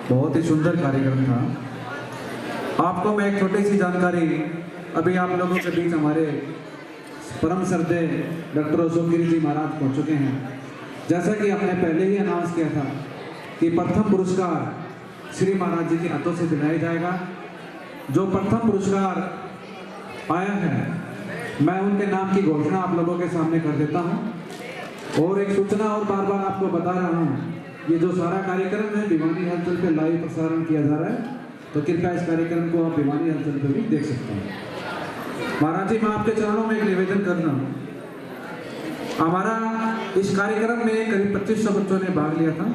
[SPEAKER 1] बहुत ही सुंदर कार्यक्रम था। आपको मैं एक छोटी सी जानकारी, अभी आप लोगों के बीच हमारे परम श्रद्धेय डॉक्टर अशोक गिरी जी महाराज पहुंच चुके हैं। जैसा कि आपने पहले ही अनाउंस किया था कि प्रथम पुरस्कार श्री महाराज जी के हाथों से दिलाया जाएगा। जो प्रथम पुरस्कार आया है, मैं उनके नाम की घोषणा आप लोगों के सामने कर देता हूं। और एक सूचना और बार बार आपको बता रहा हूं, ये जो सारा कार्यक्रम है भिवानी हलचल पे लाइव प्रसारण किया जा रहा है, तो कृपया इस कार्यक्रम को आप भिवानी हलचल पे भी देख सकते हैं। महाराज जी, मैं आपके चरणों में एक निवेदन करना हूँ। हमारा इस कार्यक्रम में करीब 2500 बच्चों ने भाग लिया था,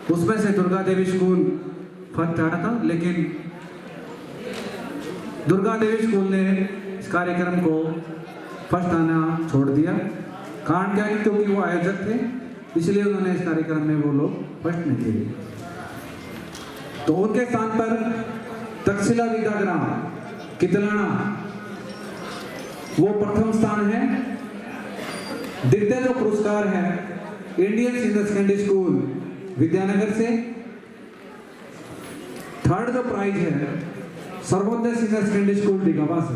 [SPEAKER 1] उसमें से दुर्गा देवी स्कूल फर्स्ट आया था, लेकिन दुर्गा देवी स्कूल ने इस कार्यक्रम को फर्स्ट आना छोड़ दिया। कारण क्या है? क्योंकि वो आयोजक थे, इसलिए उन्होंने इस कार्यक्रम में वो लोग फर्स्ट नहीं थे। तो उनके स्थान पर तक्षशिला विद्याग्राम कितलाना वो प्रथम स्थान है। द्वितीय जो पुरस्कार है Indian senior secondary school Vidyanagar से। थर्ड जो प्राइज है सर्वोदय सीनियर सेकेंडरी स्कूल डिगावा से।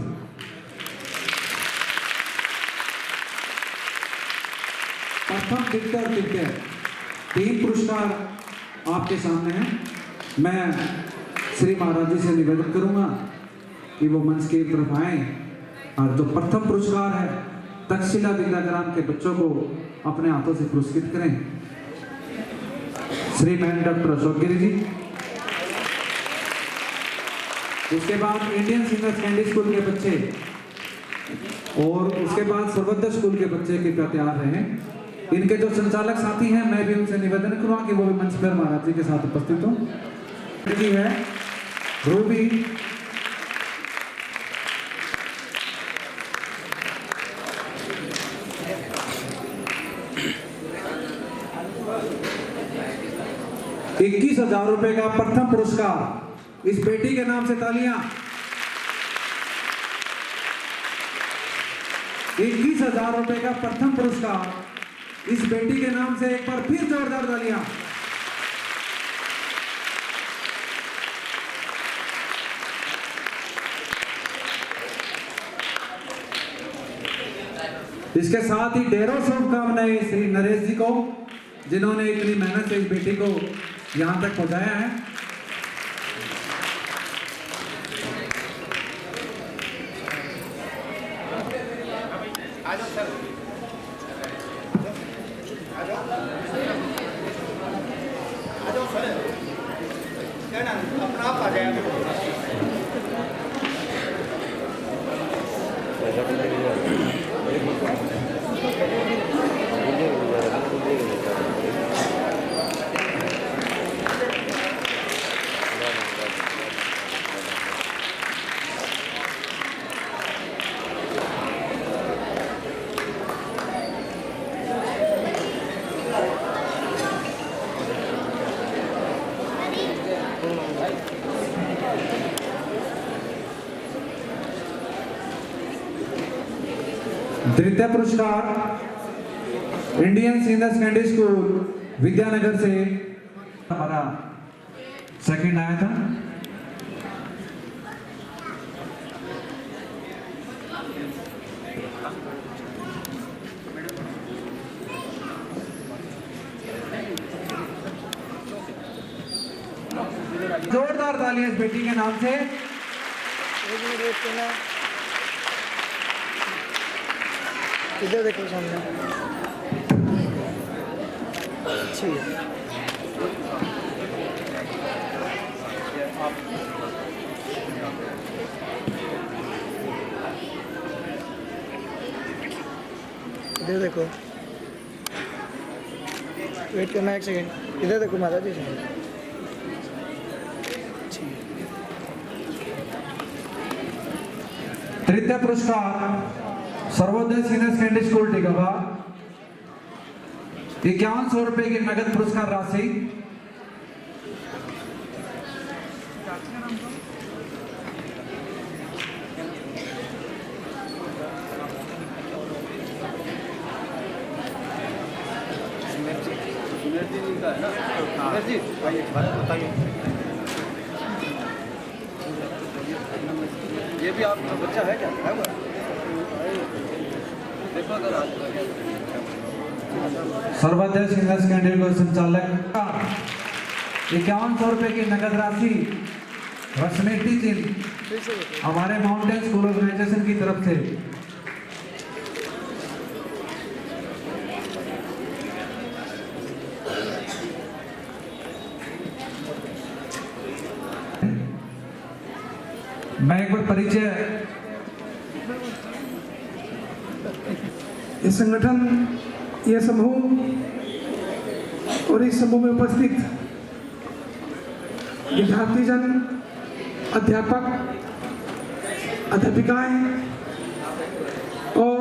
[SPEAKER 1] प्रथम, द्वितीय और तृतीय 3 पुरस्कार आपके सामने हैं। मैं श्री महाराज जी से निवेदन करूंगा कि वो मंच की तरफ आए और जो प्रथम पुरस्कार है तक्षशिला विद्याग्राम के बच्चों को अपने हाथों से पुरस्कृत करें। Shri man doctor Ashok Giri ji. उसके बाद इंडियन सीनियर सेकेंडरी स्कूल के बच्चे और उसके बाद सर्वोदय स्कूल के बच्चे कृपया तैयार रहें। इनके जो संचालक साथी हैं, मैं भी उनसे निवेदन करूंगा कि वो भी मंच पर महाराज जी के साथ उपस्थित हों। जी है रूबी, ₹21,000 का प्रथम पुरस्कार इस बेटी के नाम से तालियां। 21,000 का प्रथम पुरस्कार इस बेटी के नाम से, एक बार फिर जोरदार तालियां। इसके साथ ही ढेरों शुभकामनाएं श्री नरेश जी को, जिन्होंने इतनी मेहनत से इस बेटी को यहां तक पहुंचाया है। तृतीय पुरस्कार Indian senior secondary school Vidyanagar से हमारा सेकंड आया था। जोरदार तालियां इस बेटी के नाम से।
[SPEAKER 2] इधर देखो सामने। अच्छी है। इधर देखो, वेट करना एक सेकेंड। इधर देखो माता जी।
[SPEAKER 1] तृतीय पुरस्कार सर्वोदय सीनियर सेकेंडरी स्कूल डिगावा, ₹5100 की नगद पुरस्कार राशि।
[SPEAKER 2] बताइए। ये भी आपका बच्चा है क्या? है वो? देखो अगर
[SPEAKER 1] सर्वोदय सीनियर सेकेंडरी स्कूल संचालक 5100 रुपए की नगद राशि व स्मृति चिन्ह हमारे माउंटेन स्कूल ऑर्गेनाइजेशन की तरफ से मैं एक बार परिचय
[SPEAKER 2] ये संगठन, ये समूह और इस समूह में उपस्थित विद्यार्थीजन, अध्यापक, अध्यापिकाएं और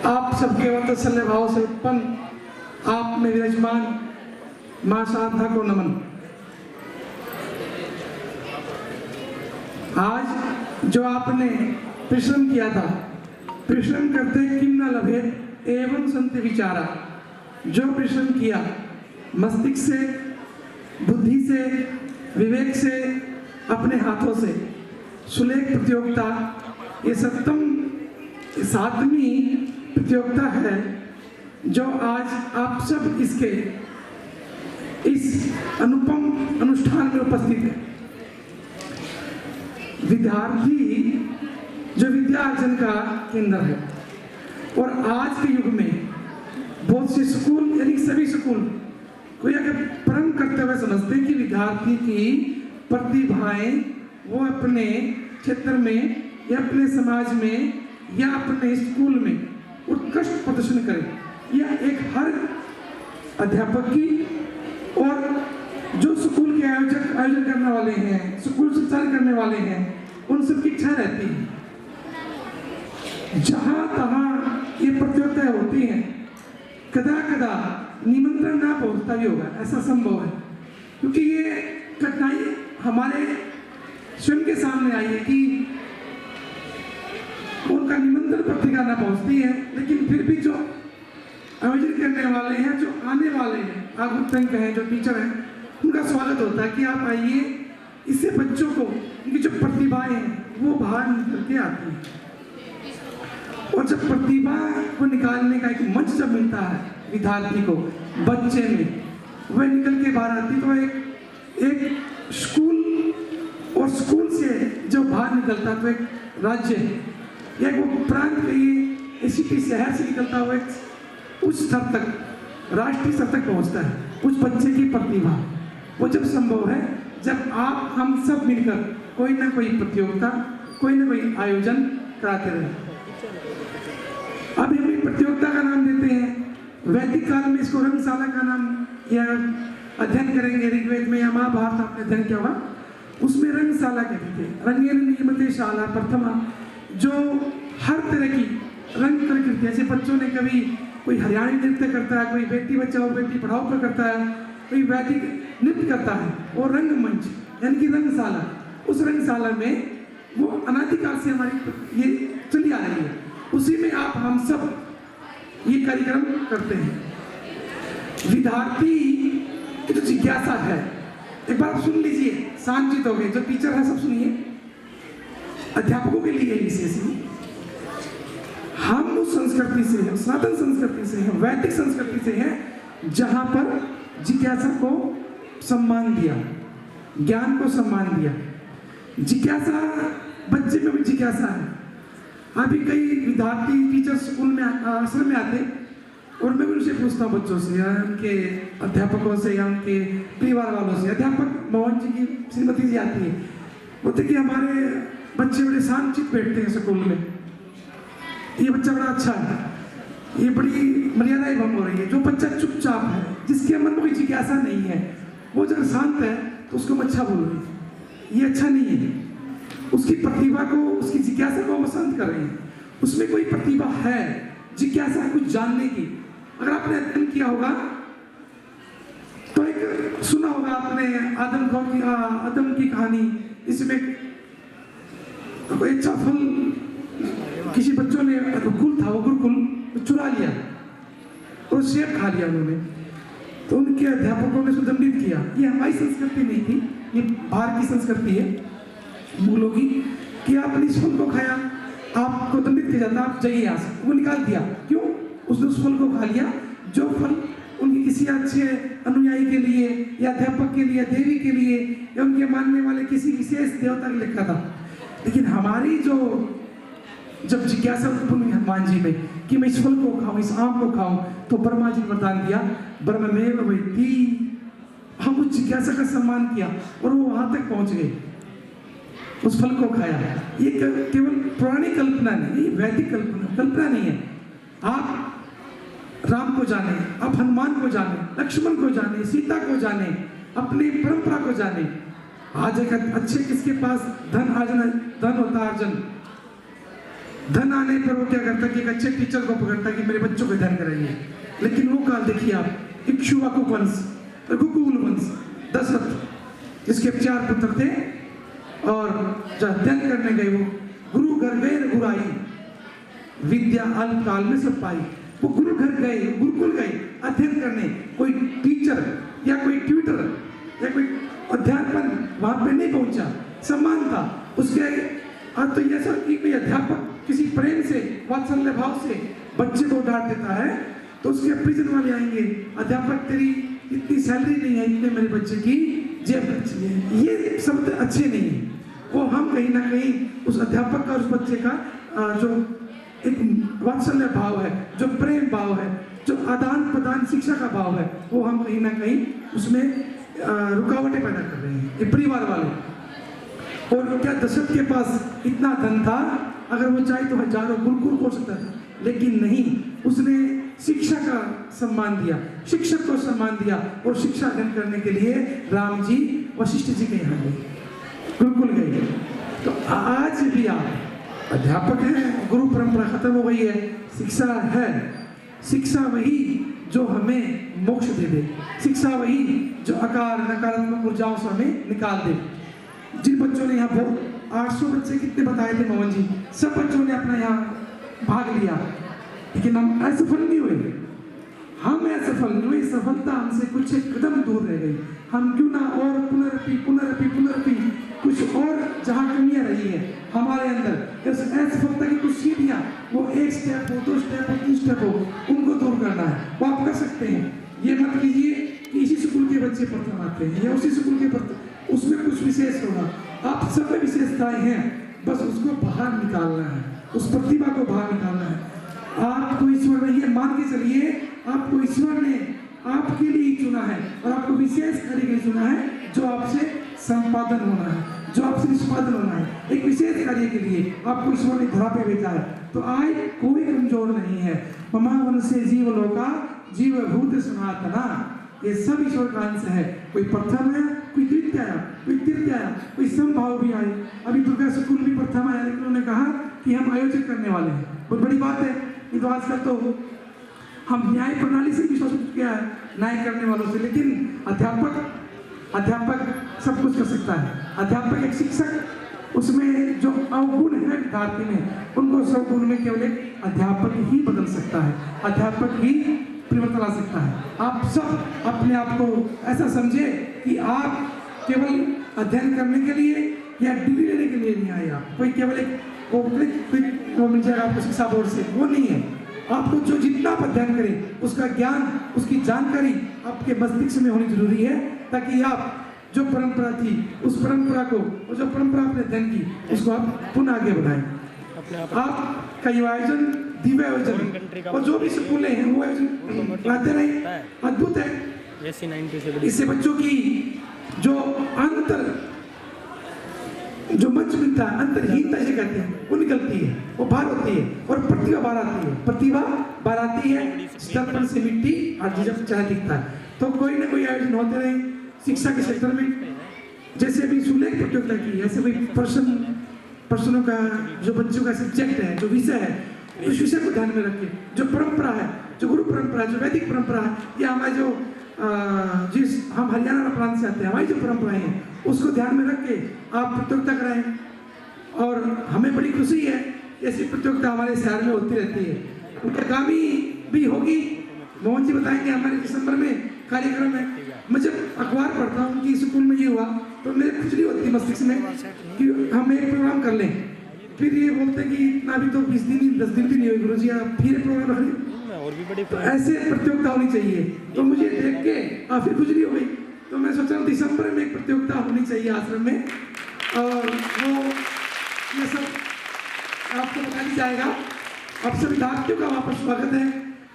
[SPEAKER 2] आप सबके वात्सल्य भाव से उत्पन्न आप में विराजमान मां साधना को नमन। आज जो आपने परिश्रम किया था, परिश्रम करते किम न लभेत एवं संत विचारा, जो परिश्रम किया मस्तिष्क से, बुद्धि से, विवेक से, अपने हाथों से, सुलेख प्रतियोगिता ये 7वीं प्रतियोगिता है जो आज आप सब इसके इस अनुपम अनुष्ठान में उपस्थित है। विद्यार्थी जो विद्या अर्जन का केंद्र है और आज के युग में बहुत से स्कूल यानी सभी स्कूल को यह परम करते हुए समझते हैं कि विद्यार्थी की प्रतिभाएं वो अपने क्षेत्र में या अपने समाज में या अपने स्कूल में उत्कृष्ट प्रदर्शन करें। यह एक हर अध्यापक की और जो स्कूल के आयोजन करने वाले हैं, स्कूल संचालन करने वाले हैं, उन सबकी इच्छा रहती है। जहां तहां ये प्रतियोगिताएं होती हैं, कदा कदा निमंत्रण ना पहुंचता भी होगा, ऐसा संभव है, क्योंकि ये कठिनाई हमारे स्वयं के सामने आई है कि उनका निमंत्रण पत्रिका ना पहुंचती है, लेकिन फिर भी जो आयोजन करने वाले हैं, जो आने वाले हैं, आगंतुक हैं, जो टीचर हैं, उनका स्वागत होता है कि आप आइए। इससे बच्चों को उनकी जो प्रतिभाएं हैं वो बाहर निकल के आती हैं और जब प्रतिभा को निकालने का एक मंच जब मिलता है विद्यार्थी को, बच्चे में, वह निकल के बाहर आती तो एक स्कूल और स्कूल से जब बाहर निकलता तो एक राज्य या वो प्रांत के ये सिटी शहर से निकलता हुआ उस स्तर तक, राष्ट्रीय स्तर तक पहुंचता है। उस बच्चे की प्रतिभा वो जब संभव है जब आप हम सब मिलकर कोई ना कोई प्रतियोगिता, कोई ना कोई आयोजन कराते रहे। अभी हम प्रतियोगिता का नाम देते हैं, वैदिक काल में इसको रंगशाला का नाम या अध्ययन करेंगे। ऋग्वेद में या महाभारत आपने अध्ययन किया होगा, उसमें रंगशाला कहते थे। रंगेन नियमते शाला प्रथमा, जो हर तरह की रंग प्रकृति, ऐसे बच्चों ने कभी कोई हरियाणवी नृत्य करता है, कोई बेटी बचाओ बेटी पढ़ाओ पर करता है, कोई वैदिक नृत्य करता है, और रंगमंच यानी कि रंगशाला, उस रंगशाला में वो अनादिकाल से हमारी ये चली आ रही है, उसी में आप हम सब ये कार्यक्रम करते हैं। विद्यार्थी की जो जिज्ञासा है, एक बार आप सुन लीजिए, शांत हो गए, जो टीचर है सब सुनिए, अध्यापकों के लिए विशेषली हम उस संस्कृति से हैं, सनातन संस्कृति से हैं, वैदिक संस्कृति से हैं, जहां पर जिज्ञासा को सम्मान दिया, ज्ञान को सम्मान दिया। जिज्ञासा बच्चे में भी जिज्ञासा है। अभी कई विद्यार्थी टीचर स्कूल में आश्रम में आते और मैं भी उनसे पूछता हूँ, बच्चों से या उनके अध्यापकों से या उनके परिवार वालों से। अध्यापक मोहन जी की श्रीमती जी आती है, बोलते कि हमारे बच्चे बड़े शांतचित्त बैठते हैं स्कूल में, ये बच्चा बड़ा अच्छा है, ये बड़ी मर्यादाएं भंग हो रही है। जो बच्चा चुपचाप है, जिसके मन में कोई जिज्ञासा नहीं है, वो जब शांत है तो उसको हम अच्छा बोल रहे हैं, ये अच्छा नहीं है। उसकी प्रतिभा को, उसकी जिज्ञासा को हम पसंद कर रहे हैं, उसमें कोई प्रतिभा है, जिज्ञासा कुछ जानने की। अगर आपने अध्ययन किया होगा तो एक सुना होगा आपने आदम की कहानी, इसमें कोई अच्छा फल किसी बच्चों ने, गुरुकुल था वो, गुरुकुल चुरा लिया और सेब खा लिया उन्होंने, तो उनके अध्यापकों ने उसको दंडित किया। ये हमारी संस्कृति नहीं थी, ये बाहर की संस्कृति है, मूलों की। कि आपने इस फल को खाया, आपको दंडित किया जाता, आप जाइए यहाँ से। वो निकाल दिया। क्यों? उसने उस फल को खा लिया जो फल उनके किसी अच्छे अनुयायी के लिए या अध्यापक के लिए, देवी के लिए या उनके मानने वाले किसी विशेष देवता के लिखा था। लेकिन हमारी जो जब जिज्ञासा उत्पन्न हुई हनुमान जी में कि मैं इस फल को खाऊं, इस आम को खाऊं, तो ब्रह्मा जी ने वरदान दिया, ब्रह्ममेव वेत्ति। हम उस जिज्ञासा का सम्मान किया और वो वहां तक पहुंच गए, उस फल को खाया। ये केवल पुरानी कल्पना नहीं, ये वैदिक कल्पना नहीं है। आप राम को जाने, आप हनुमान को जाने, लक्ष्मण को जाने, सीता को जाने, अपनी परंपरा को जाने। आज एक अच्छे किसके पास धन होता अर्जन, धन आने पर वो क्या करता कि एक अच्छे टीचर को पकड़ता कि मेरे बच्चों को अध्ययन कराइए। लेकिन वो काल देखिए आप, इक्ष्वाकु वंश, रघुकुल वंश, दशरथ जिसके 4 पुत्र थे और जब अध्ययन करने गए वो गुरु घर गए गुराई, विद्या अल्प काल में सब पाई। वो गुरु घर गए, गुरुकुल गए अध्ययन करने, कोई टीचर या कोई ट्यूटर या कोई अध्यापन वहां पे नहीं पहुंचा, सम्मान था उसके। आज तो ये सब कि अध्यापक किसी प्रेम से, वात्सल्य भाव से बच्चे को डांट देता है तो उसके परिजन वाले आएंगे, अध्यापक तेरी इतनी सैलरी नहीं है, इतने मेरे बच्चे की जेब अच्छी है। ये शब्द अच्छे नहीं है। वो हम कहीं ना कहीं उस अध्यापक का, उस बच्चे का जो एक वात्सल्य भाव है, जो प्रेम भाव है, जो आदान प्रदान शिक्षा का भाव है, वो हम कहीं ना कहीं उसमें रुकावटें पैदा कर रहे हैं, ये परिवार वाले। और क्या दशरथ के पास इतना धन था? अगर वो चाहे तो हजारों गुरुकुल खोल सकता था, लेकिन नहीं, उसने शिक्षा का सम्मान दिया, शिक्षक को सम्मान दिया और शिक्षा अध्ययन करने के लिए राम जी वशिष्ठ जी के यहाँ गए, गुरुकुल गए। तो आज भी आप अध्यापक हैं, गुरु परंपरा खत्म हो गई है, शिक्षा है। शिक्षा वही जो हमें मोक्ष दे दे, शिक्षा वही जो नकारात्मक ऊर्जाओं से हमें निकाल दे। जिन बच्चों ने यहाँ 800 बच्चे कितने बताए थे मोहन जी, सब बच्चों ने अपना यहाँ भाग लिया, लेकिन हम असफल नहीं हुए। हम असफल नहीं हुए, सफलता हमसे कुछ एक कदम दूर रह गई। हम क्यों ना और पुनरपि कुछ और जहाँ कमियां रही है हमारे अंदर, असफलता की कुछ सीढ़ियाँ, वो 1 स्टेप हो, 2 स्टेप हो, 3 स्टेप हो, उनको दूर करना है। वो आप कर सकते हैं। ये मत कीजिए कि इसी स्कूल के बच्चे प्रथम आते हैं या उसी स्कूल के प्रथम, उसमें कुछ विशेष होगा। आप सब में विशेषताएं हैं, बस उसको बाहर निकालना है, उस प्रतिभा को बाहर निकालना है। आपको ईश्वर ने ये मान के चलिए, आपको ईश्वर ने आपके लिए चुना है और आपको विशेष कार्य के लिए चुना है, जो आपसे संपादन होना है, जो आपसे निष्पादन होना है। एक विशेष कार्य के लिए आपको ईश्वर ने धरा पे भेजा है। तो आज कोई कमजोर नहीं है। ममा वंशे जीव लोका जीव भूत सनातना, ये सब ईश्वर का अंश है। कोई प्रथम है, कोई द्वितीय आया, कोई तृतीय आया, कोई समभाव भी आए। अभी दुर्गा स्कूल भी प्रथम आया, लेकिन उन्होंने कहा कि हम आयोजित करने वाले हैं। बहुत बड़ी बात है। ये तो आजकल तो हम न्याय प्रणाली से विश्वास उठ गया है, न्याय करने वालों से। लेकिन अध्यापक सब कुछ कर सकता है। अध्यापक एक शिक्षक, उसमें जो अवगुण है विद्यार्थी में, उनको सवगुण में केवल एक अध्यापक ही बदल सकता है, अध्यापक ही परिवर्तन ला सकता है। आप सब अपने आप को ऐसा समझे कि आप केवल अध्ययन करने के लिए या डिग्री लेने के लिए नहीं आए। आप कोई केवल एक वो मिल जाएगा आपको शिक्षा बोर्ड से, वो नहीं है। आपको जो जितना आप अध्ययन करें, उसका ज्ञान, उसकी जानकारी आपके मस्तिष्क में होनी जरूरी है, ताकि आप जो परंपरा थी उस परंपरा को, और जो परंपरा आपने अध्ययन की, उसको आप पुनः आगे बढ़ाएं। आपका ये आयोजन, दिव्य आयोजन, और जो भी स्कूलें हैं वो आयोजन लाते रहे, अद्भुत है। इससे बच्चों की जो मंच मिलता है, अंतरहीनता जिसे कहते हैं, वो निकलती है, वो बाहर होती है और प्रतिभा बाहर आती है। प्रतिभा बाहर आती है, स्तर से मिट्टी और जब चाहे दिखता है। तो कोई ना कोई आयोजन होते रहे शिक्षा के क्षेत्र में। जैसे अभी सुलेख प्रतियोगिता की, ऐसे कोई प्रश्नों का जो बच्चों का सब्जेक्ट है, जो विषय है, उस विषय को ध्यान में रखें। जो परंपरा है, जो गुरु परंपरा, जो वैदिक परंपरा है, या हमारे जो हम हरियाणा प्रांत से आते हैं, हमारी जो परंपराएं हैं, उसको ध्यान में रख के आप प्रतियोगिता कराएं। और हमें बड़ी खुशी है, ऐसी प्रतियोगिता हमारे शहर में होती रहती है। उनके आगामी भी होगी, मोहन जी बताएंगे। हमारे दिसंबर में कार्यक्रम है। मैं जब अखबार पढ़ता हूँ कि स्कूल में ये हुआ, तो मेरे खुशी होती है मस्तिष्क में कि हम एक प्रोग्राम कर लें। फिर ये बोलते हैं कि इतना भी तो 20 दिन 10 दिन भी नहीं हुए गुरुजी, आप फिर प्रोग्राम रख रहे हैं।
[SPEAKER 6] और भी बड़ी
[SPEAKER 2] तो ऐसे प्रतियोगिता होनी चाहिए। तो मुझे देख के काफी खुजली हो गई, तो मैं सोचा दिसंबर में एक प्रतियोगिता होनी चाहिए आश्रम में, और वो ये सब आपको बताया जाएगा। आप सभी विद्यार्थियों का वापस स्वागत है।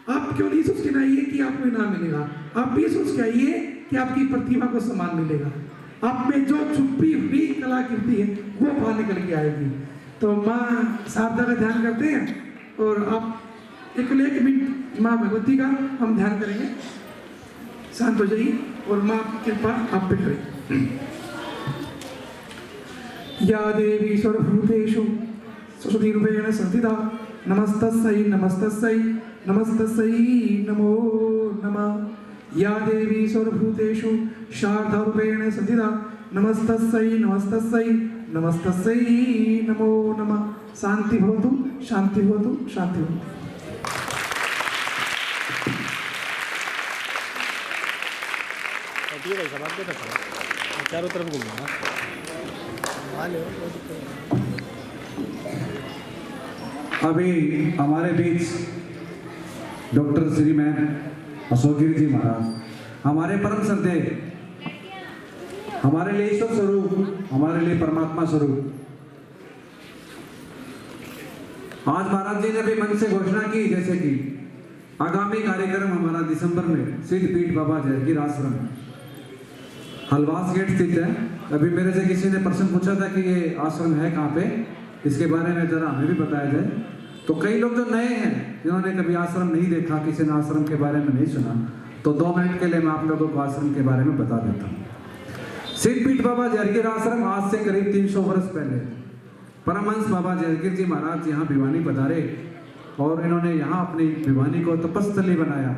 [SPEAKER 2] आप क्यों नहीं सोच के ना आइए कि आपको इनाम मिलेगा, आप ये सोच के आइए कि आपकी प्रतिभा को सम्मान मिलेगा। आप में जो छुपी हुई कलाकृति है वो बाहर निकल के आएगी। तो माँ शारदा का ध्यान करते हैं और आप एक मिनट माँ भगवती का हम ध्यान करेंगे। शांत हो जाइए और माँ की कृपा आप पे करें। या देवी सर्वभूतेषु सुधीरूपेण संस्थिता नमस्तस्यै नमस्तस्यै नमस्तस्यै नमो नमः। या देवी सर्वभूतेषु शारदारूपेण संस्थिता नमस्तस्यै नमस्तस्यै नमस्तस्यै नमो नमः। शांति भवतु शांति भवतु शांति भवतु।
[SPEAKER 6] ठीक है भाई साहब, आप देखा था चारों तरफ घूमना
[SPEAKER 1] अभी हमारे बीच डॉक्टर श्रीमान अशोक गिरी जी महाराज, हमारे परम श्रद्धेय, हमारे लिए ईश्वर स्वरूप, हमारे लिए परमात्मा स्वरूप। आज महाराज जी ने भी मन से घोषणा की जैसे कि आगामी कार्यक्रम हमारा दिसंबर में सिद्धपीठ बाबा जयगिर आश्रम हलवास गेट स्थित है। अभी मेरे से किसी ने प्रश्न पूछा था कि ये आश्रम है कहाँ पे, इसके बारे में जरा हमें भी बताया जाए। तो कई लोग जो नए हैं, जिन्होंने कभी आश्रम नहीं देखा, किसी ने आश्रम के बारे में नहीं सुना, तो 2 मिनट के लिए मैं आप लोगों को आश्रम के बारे में बता देता हूँ। सिद्धपीठ बाबा जयगिर आश्रम आज से करीब 300 वर्ष पहले परमहंस बाबा जयगिर जी महाराज यहाँ भिवानी पधारे और इन्होंने यहाँ अपनी भिवानी को तपस्थली बनाया।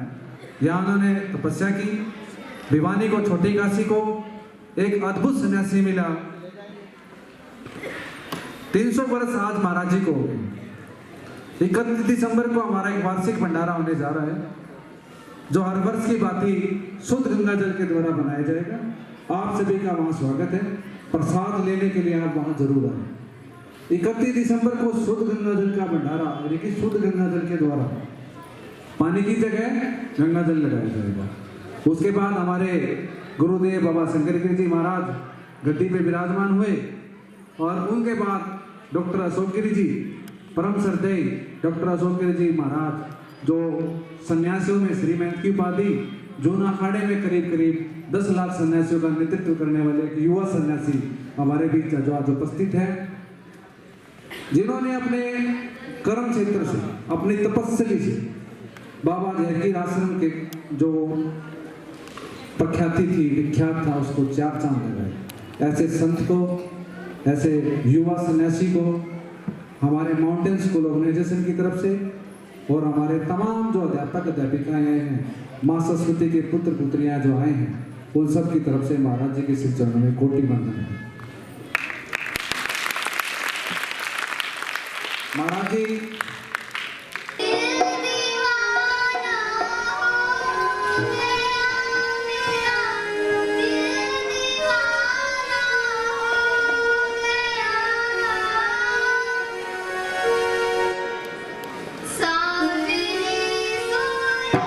[SPEAKER 1] यहाँ उन्होंने तपस्या की। भिवानी को, छोटी काशी को एक अद्भुत सन्यासी मिला। 300 वर्ष आज महाराज जी को हो गए। 31 दिसंबर को हमारा एक वार्षिक भंडारा होने जा रहा है, जो हर वर्ष की भांति शुद्ध गंगा जल के द्वारा बनाया जाएगा। आप सभी का वहां स्वागत है। प्रसाद लेने के लिए आप वहां जरूर आए। 31 दिसंबर को शुद्ध गंगा जल का भंडारा, यानी कि शुद्ध गंगा जल के द्वारा पानी की जगह गंगा जल लगाया जाएगा। उसके बाद हमारे गुरुदेव बाबा शंकर गिरी जी महाराज गद्दी पे विराजमान हुए और उनके बाद डॉक्टर अशोक गिरी जी, परम श्रद्धेय डॉक्टर अशोक गिरी जी महाराज, जो सन्यासियों में श्रीमंत की उपाधि, जून अखाड़े में करीब करीब 10 लाख सन्यासियों का नेतृत्व करने वाले एक युवा सन्यासी हमारे बीच जो आज उपस्थित है, जिन्होंने अपने कर्म क्षेत्र से, अपनी तपस्या से बाबा जयगिर आश्रम के जो प्रख्याति थी, विख्यात था, उसको 4 चांद लगाए। ऐसे संत को, ऐसे युवा सन्यासी को हमारे माउंटेन स्कूल ऑर्गेनाइजेशन की तरफ से और हमारे तमाम जो अध्यापक अध्यापिकाएं हैं, माँ सरस्वती के पुत्र पुत्रियां जो आए हैं, उन सब की तरफ से महाराज जी के श्री चरणों में कोटि वंदन है। महाराज जी
[SPEAKER 4] सावली सूरत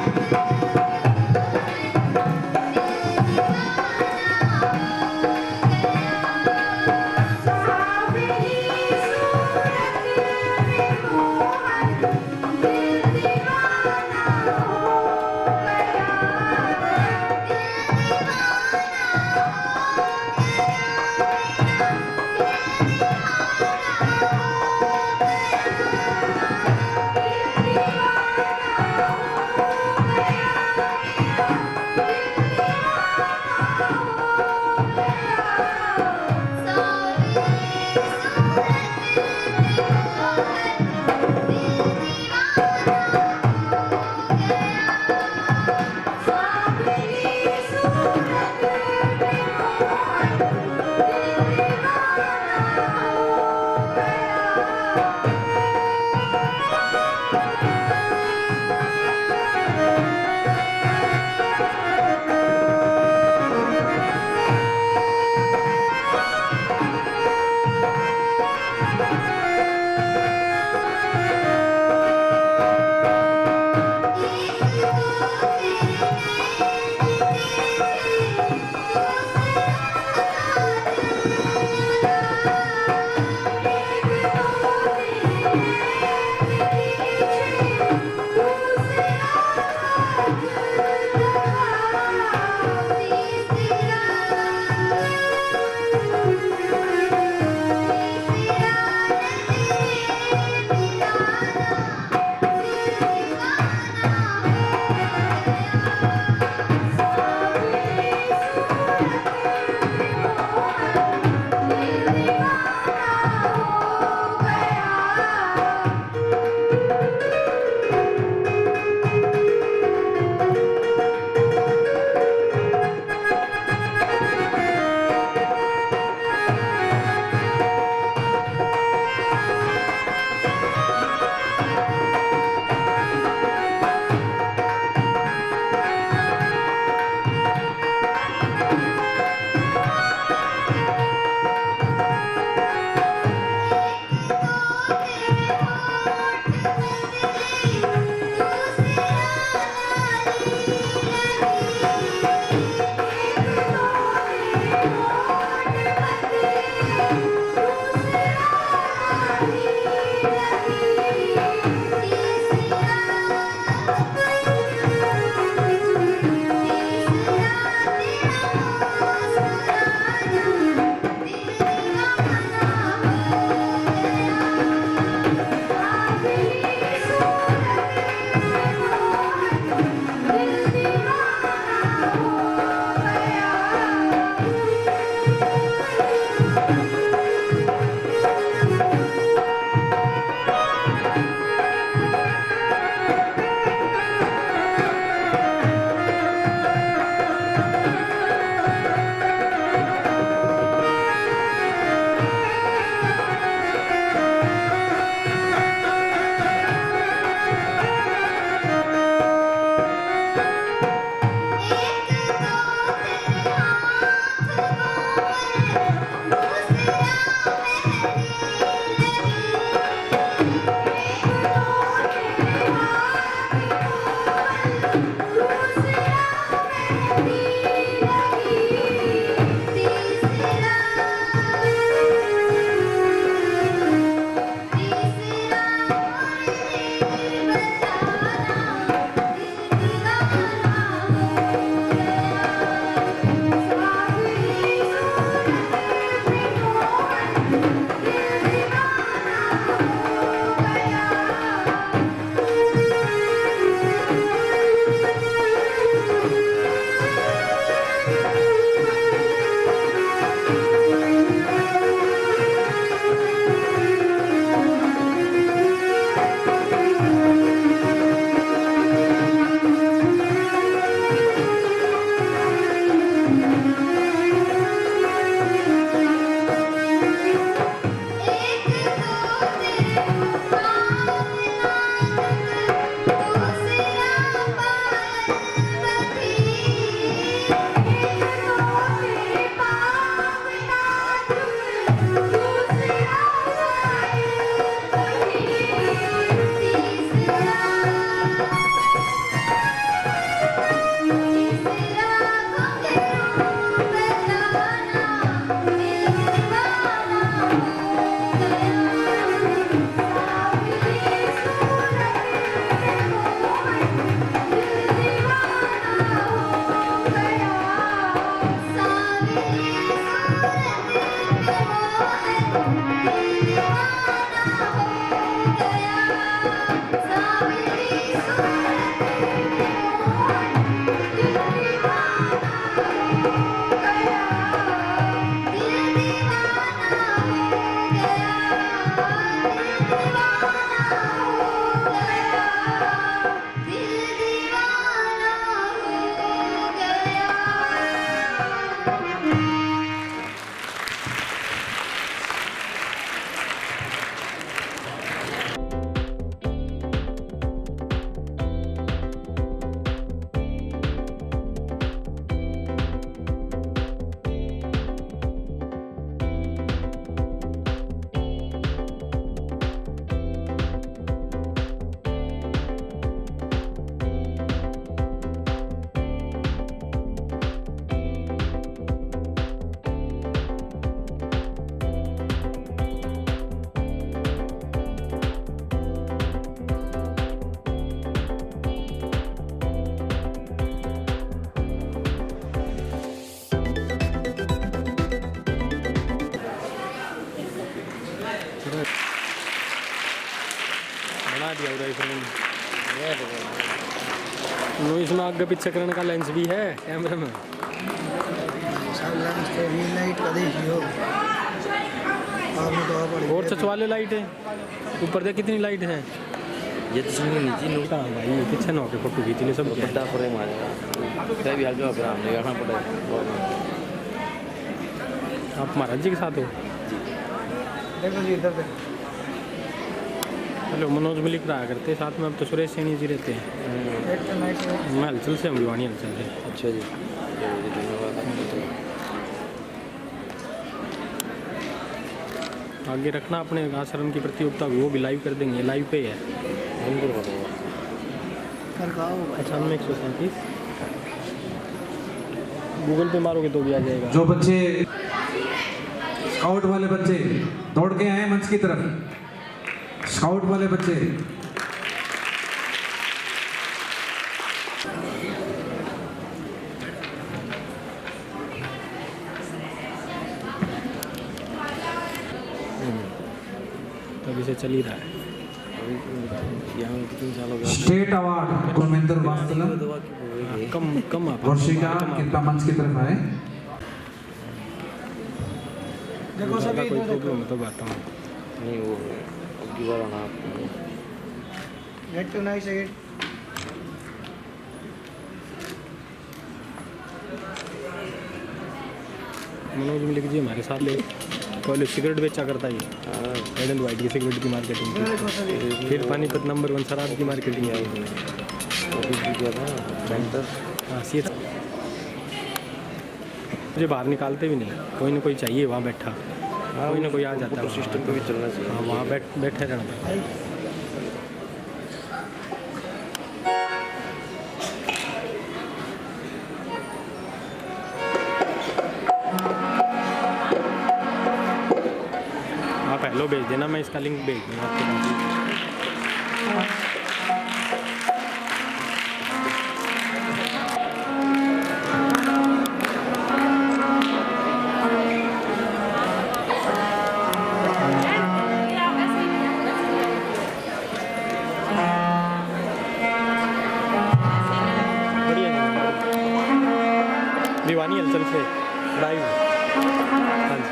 [SPEAKER 6] नो इसमें आगे पीछे करने का लेंस भी है कैमरे में। और सच वाले लाइट है ऊपर देख कितनी लाइट है।
[SPEAKER 8] ये तो सुनिए नीचे नो
[SPEAKER 6] हाँ भाई ये पीछे ना होके फोटो खींच ले सब।
[SPEAKER 8] बड़ा फ्रेम आ जाएगा क्या भी हाल जो अपना हमने गाना पड़ेगा।
[SPEAKER 6] आप महाराज जी के साथ हो। हेलो मनोज मलिक रहा करते साथ में। अब तो सुरेश सैनी जी रहते हैं। मैं हलचल से, हम भिवानी हलचल से।
[SPEAKER 8] अच्छा जी धन्यवाद।
[SPEAKER 6] आगे रखना अपने आश्रम की प्रतियोगिता वो भी लाइव कर देंगे। लाइव पे है। अच्छा 137 गूगल पे मारोगे तो भी आ जाएगा।
[SPEAKER 1] जो बच्चे स्काउट वाले बच्चे दौड़ के आए मंच की तरफ, स्काउट वाले बच्चे
[SPEAKER 6] तभी से चल ही रहा है।
[SPEAKER 8] यहाँ कितने साल हो गए।
[SPEAKER 1] स्टेट अवार्ड कुलविंदर वास्तलम
[SPEAKER 6] कम आप
[SPEAKER 1] वर्षिका कृपया मंच की तरफ आए।
[SPEAKER 6] देखो सभी कोई प्रॉब्लम है तो बात हूँ।
[SPEAKER 8] नहीं वो अब की बार आना
[SPEAKER 6] मनोज मलिक जी हमारे साथ ले पहले सिगरेट बेचा करता है। रेड एंड वाइट की सिगरेट की मार्केटिंग की। फिर पानीपत नंबर 1 शराब की मार्केटिंग आई।
[SPEAKER 8] किया था सेंटर।
[SPEAKER 6] हाँ सी मुझे बाहर निकालते भी नहीं। कोई ना कोई चाहिए वहाँ बैठा। कोई ना कोई आ जाता है।
[SPEAKER 8] सिस्टम पे भी चलना चाहिए।
[SPEAKER 6] हाँ वहाँ बैठे रहना पड़ता है। आप हेलो भेज देना, मैं इसका लिंक भेज दूँगा आपके पास। भिवानी हलचल से लाइव। हाँ जी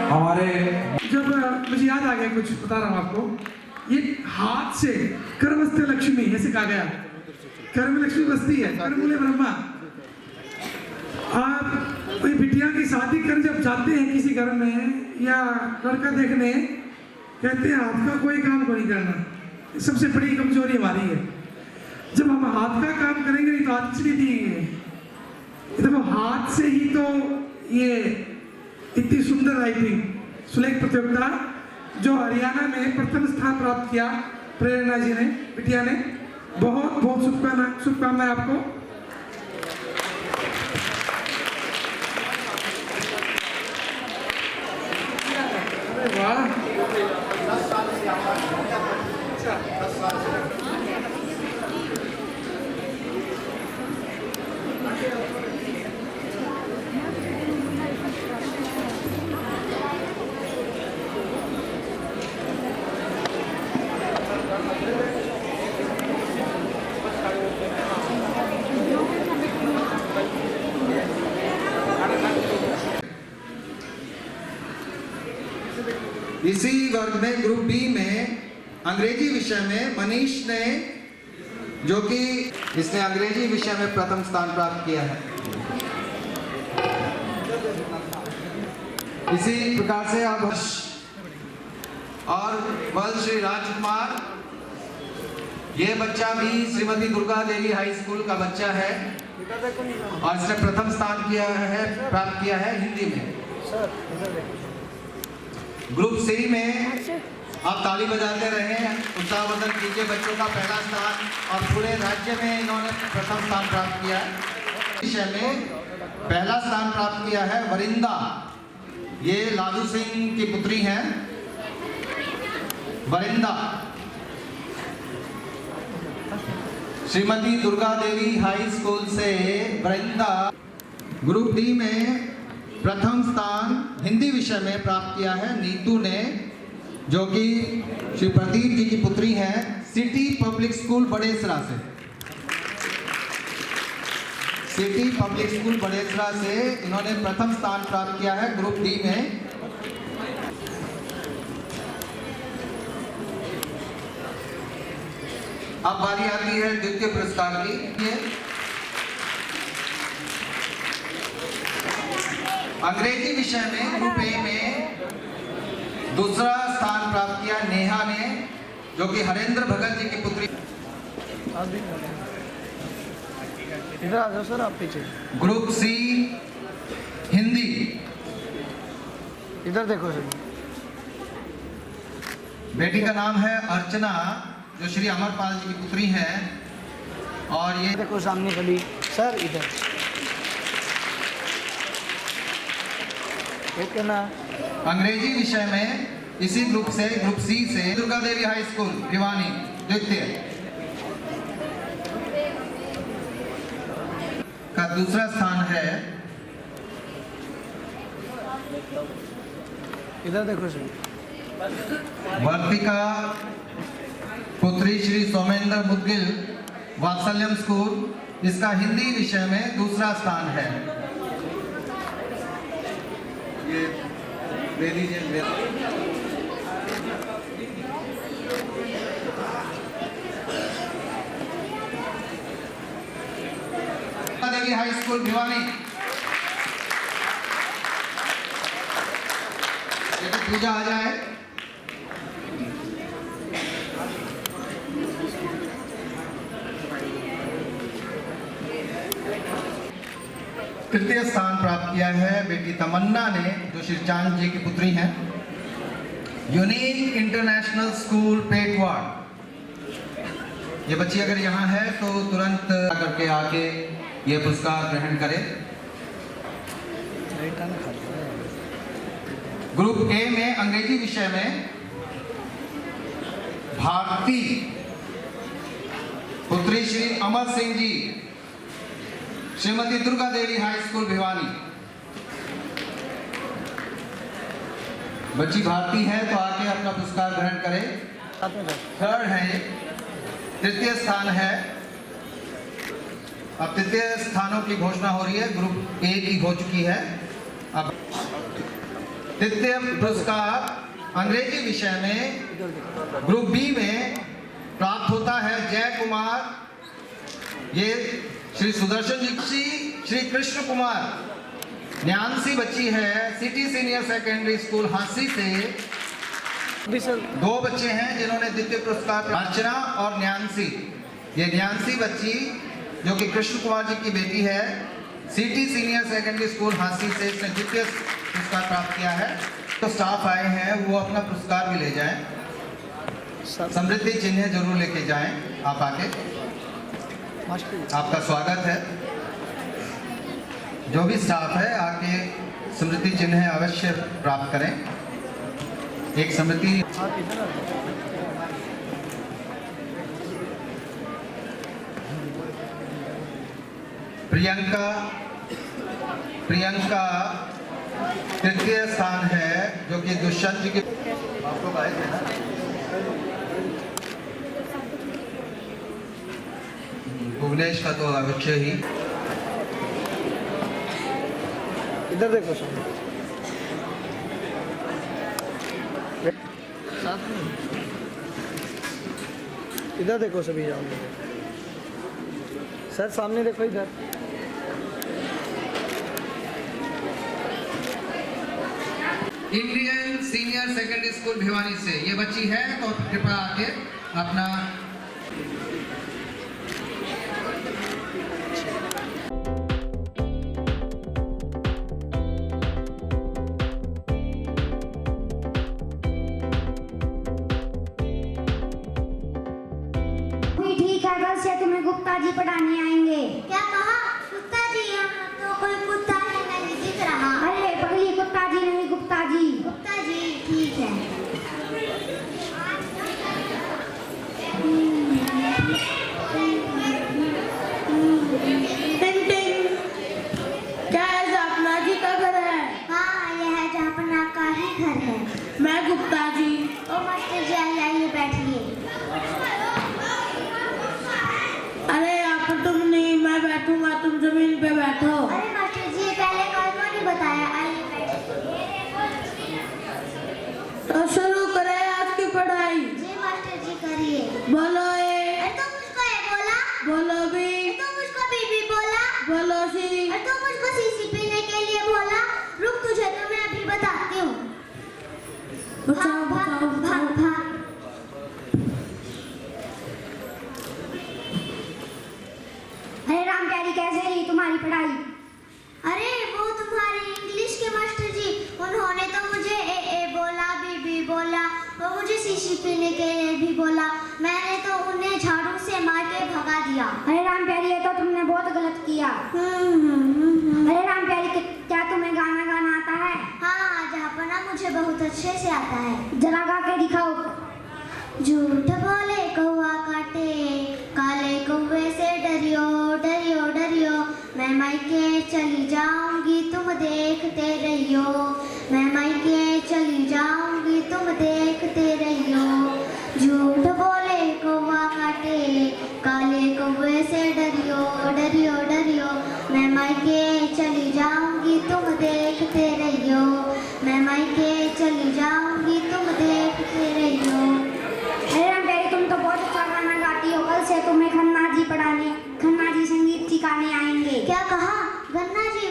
[SPEAKER 1] हमारे
[SPEAKER 2] जब मुझे याद आ गया कुछ बता रहा हूँ आपको। ये हाथ से कर्मस्ते लक्ष्मी ऐसे कहा गया। कर्म लक्ष्मी बसती है, कर्मूले ब्रह्मा। आप कोई बिटिया की शादी कर जब जाते हैं किसी घर में या लड़का देखने, कहते हैं हाथ का कोई काम को नहीं करना। सबसे बड़ी कमजोरी हमारी है। जब हम हाथ का काम करेंगे नहीं तो हाथ किसलिए दिए गए। देखो हाथ से ही तो ये इतनी सुंदर राइटिंग सुलेख प्रतियोगिता जो हरियाणा में प्रथम स्थान प्राप्त किया प्रेरणा जी ने, बिटिया ने। बहुत बहुत शुभकामनाएं आपको। अरे वाह।
[SPEAKER 9] इसी वर्ग में ग्रुप बी में अंग्रेजी विषय में मनीष ने, जो कि इसने अंग्रेजी विषय में प्रथम स्थान प्राप्त किया है। इसी प्रकार से अब और बल श्री राजकुमार, ये बच्चा भी श्रीमती दुर्गा देवी हाई स्कूल का बच्चा है और इसने प्रथम स्थान प्राप्त किया है हिंदी में। ग्रुप सी में आप ताली बजाते रहें, उत्साहवर्धन कीजिए बच्चों का पहला स्थान और पूरे राज्य में इन्होंने प्रथम स्थान प्राप्त किया है। विषय में पहला स्थान प्राप्त किया है वरिंदा, ये लालू सिंह की पुत्री हैं वरिंदा। श्रीमती दुर्गा देवी हाई स्कूल से वरिंदा। ग्रुप डी में प्रथम स्थान हिंदी विषय में प्राप्त किया है नीतू ने, जो कि श्री प्रदीप जी की पुत्री हैं, सिटी पब्लिक स्कूल बड़ेसरा से। सिटी पब्लिक स्कूल बड़ेसरा से इन्होंने प्रथम स्थान प्राप्त किया है ग्रुप डी में। अब बारी आती है द्वितीय पुरस्कार की। अंग्रेजी विषय में ग्रुप ए में दूसरा स्थान प्राप्त किया नेहा ने, जो कि हरेंद्र भगत जी की पुत्री।
[SPEAKER 6] इधर आ जाओ सर, आप पीछे।
[SPEAKER 9] Group C Hindi.
[SPEAKER 6] इधर देखो सर।
[SPEAKER 9] बेटी का नाम है अर्चना, जो श्री अमरपाल जी की पुत्री है। और ये
[SPEAKER 6] देखो सामने खड़ी सर, इधर एक ना।
[SPEAKER 9] अंग्रेजी विषय में इसी ग्रुप से, ग्रुप सी से दुर्गा देवी हाई स्कूल भिवानी द्वितीय का दूसरा स्थान है।
[SPEAKER 6] इधर देखो सर।
[SPEAKER 9] वर्तिका पुत्री श्री सोमेंद्र मुदगिल वात्सल्यम स्कूल, इसका हिंदी विषय में दूसरा स्थान है। ये ले लीजिए। देवी हाई स्कूल भिवानी। पूजा आ जाए। तृतीय स्थान प्राप्त किया है बेटी तमन्ना ने, जो श्री चांद जी की पुत्री हैं। Unique international school Petwar. ये बच्ची अगर यहाँ है तो तुरंत करके आके ये पुरस्कार ग्रहण करे। ग्रुप ए में अंग्रेजी विषय में भारती पुत्री श्री अमर सिंह जी, श्रीमती दुर्गा देवी हाई स्कूल भिवानी। बच्ची भारती है तो आके अपना पुरस्कार ग्रहण करे। थर्ड है ये, तृतीय स्थान है। अब तृतीय स्थानों की घोषणा हो रही है। ग्रुप ए की हो चुकी है। अब तृतीय पुरस्कार अंग्रेजी विषय में ग्रुप बी में प्राप्त होता है जय कुमार। ये श्री सुदर्शन जी, श्री कृष्ण कुमार, न्यान्सी बच्ची है, city senior secondary school Hansi से। दो बच्चे हैं जिन्होंने द्वितीय पुरस्कार, अर्चना और न्यान्सी। ये न्यान्सी बच्ची, जो कि कृष्ण कुमार जी की बेटी है, city senior secondary school Hansi से इसने द्वितीय पुरस्कार प्राप्त किया है। तो स्टाफ आए हैं, वो अपना पुरस्कार भी ले जाएं। समृद्धि चिन्ह जरूर लेके जाएं। आप आके, आपका स्वागत है। जो भी स्टाफ है आके समृद्धि चिन्ह अवश्य प्राप्त करें। एक समृद्धि प्रियंका तृतीय स्थान है, जो कि दुष्यंत जी के आपको आए थे ना। भुवनेश का तो अवश्य ही।
[SPEAKER 6] इधर देखो सर। इधर देखो सभी जाओ सर, सामने देखो इधर।
[SPEAKER 9] Indian senior secondary school Bhiwani से ये बच्ची है, तो कृपया आके अपना
[SPEAKER 4] ठीक है, कल से तुम्हें गुप्ता जी पढ़ाने आएंगे। क्या कहा? गुप्ता जी? यहाँ तो कोई कुत्ता ही नहीं दिख रहा। अरे पगली, गुप्ता जी नहीं, गुप्ता जी। गुप्ता जी, ठीक है।
[SPEAKER 3] टिंग टिंग, क्या है? अपना जी का घर है।
[SPEAKER 4] पे बैठो। अरे मास्टर जी पहले कौन ने बताया, आइए बैठिए।
[SPEAKER 3] तो शुरू करें आज की पढ़ाई।
[SPEAKER 4] जी मास्टर जी करिए।
[SPEAKER 3] बोलो ए,
[SPEAKER 4] तो मुझको ए बोला।
[SPEAKER 3] बोलो बी,
[SPEAKER 4] तो मुझको बी बोला।
[SPEAKER 3] बोलो सी,
[SPEAKER 4] तो मुझको सी पीने के लिए बोला। रुक तुझे तो मैं अभी बताती हूँ।
[SPEAKER 3] बताओ बताओ
[SPEAKER 4] भाग
[SPEAKER 3] बताओ।
[SPEAKER 4] भाग। अरे राम प्यारी कैसे रही तुम्हारी पढ़ाई? अरे वो तुम्हारे इंग्लिश के मास्टर जी, उन्होंने तो मुझे ए बोला, बी बोला और मुझे सी पीने के लिए भी बोला। मैंने तो उन्हें झाड़ू से मार के भगा दिया। अरे राम प्यारी ये तो तुमने बहुत गलत किया। अरे राम प्यारी क्या तुम्हें गाना गाना आता है? हाँ जहाँपना मुझे बहुत अच्छे से आता है। जरा गा के दिखाओ। झूठ बोले कौवा काटे, काले कौवे से डरियो डरियो डरियो, मैं मायके चली जाऊंगी तुम देखते रहियो, मैं मायके चली जाऊंगी तुम देखते रहियो। झूठ बोले कौवा काटे, काले कौवे से डरियो डरियो डरियो, मैं मायके चली जाऊंगी तुम देखते रहियो, मैं मायके चली जाऊंगी तुम देखते रहियो। अरे राम प्यारी तुम तो बहुत अच्छा गाना गाती हो, कल से तुम्हें खन्ना जी संगीत सिखाने आएंगे। क्या कहा? खन्ना जी?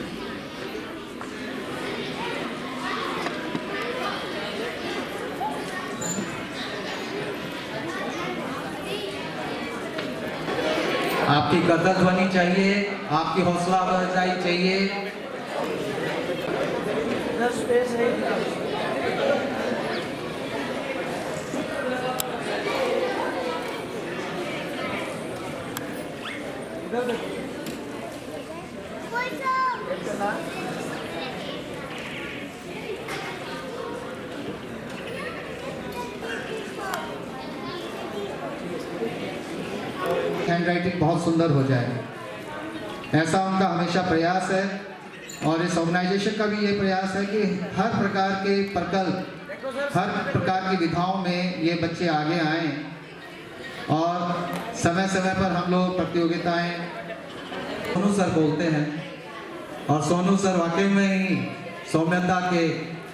[SPEAKER 9] आपकी गदर ध्वनि चाहिए, आपकी हौसला अफजाई चाहिए। हैंड राइटिंग बहुत सुंदर हो जाए, ऐसा उनका हमेशा प्रयास है। और इस ऑर्गेनाइजेशन का भी ये प्रयास है कि हर प्रकार के प्रकल्प, हर प्रकार की विधाओं में ये बच्चे आगे आएं और समय समय पर हम लोग प्रतियोगिताएं। सोनू सर बोलते हैं और सोनू सर वाकई में ही सौम्यता के,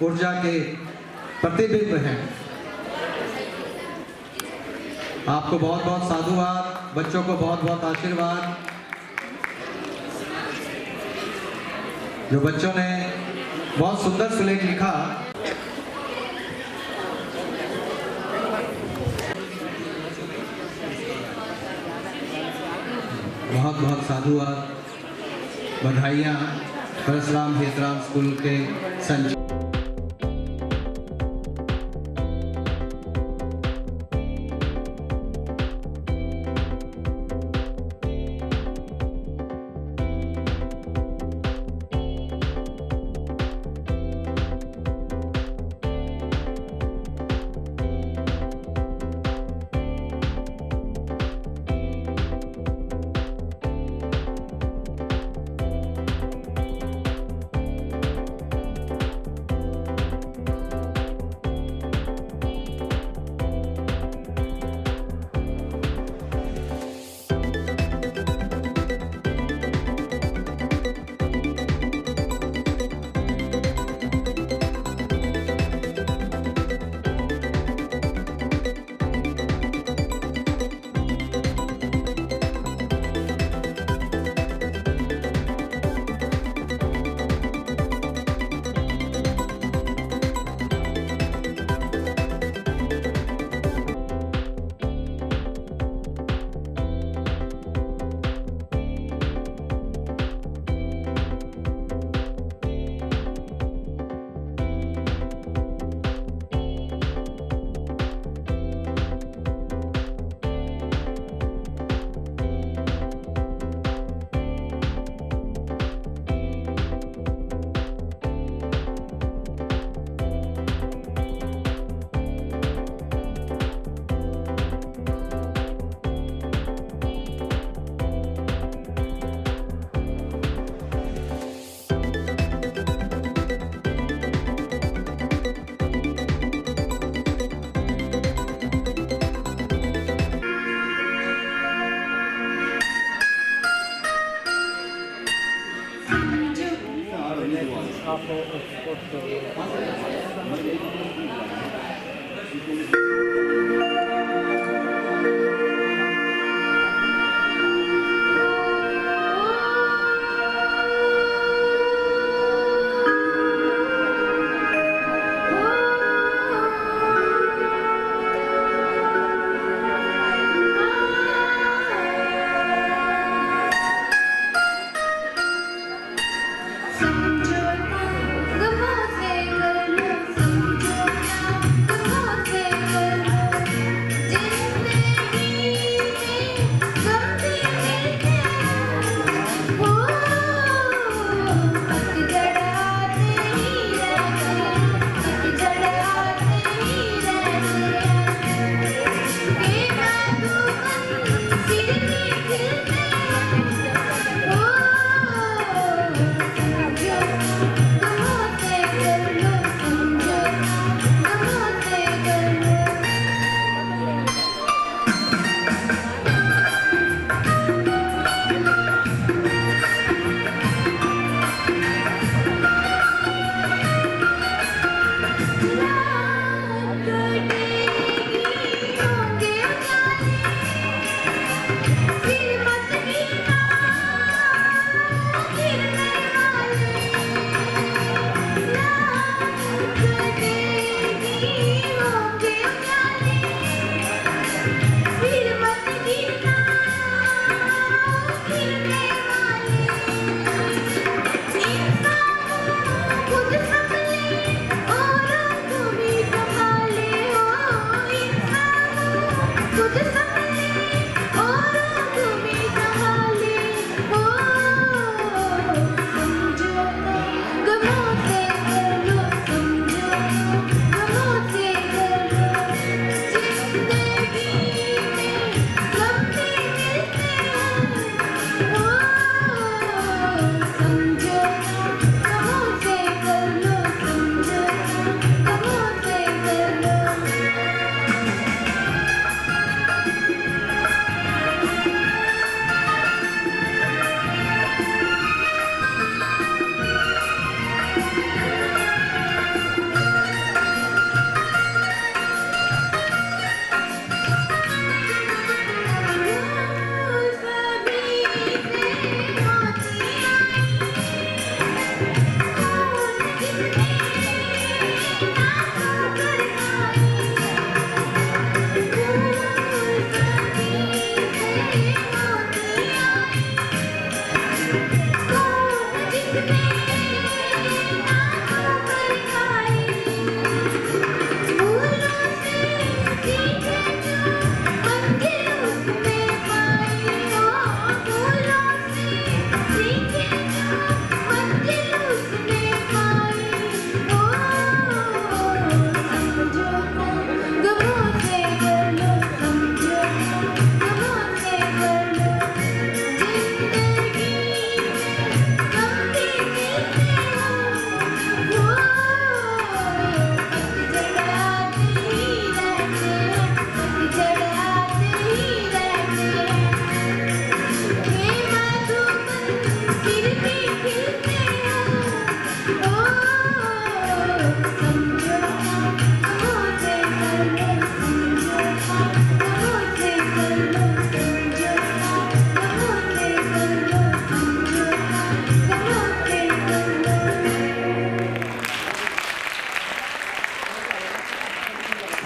[SPEAKER 9] ऊर्जा के प्रतिबिंब हैं। आपको बहुत बहुत साधुवाद, बच्चों को बहुत बहुत आशीर्वाद। जो बच्चों ने बहुत सुंदर सुलेख लिखा, बहुत बहुत साधुवाद, बधाइयाँ परशुराम हेतराम स्कूल के संचालक।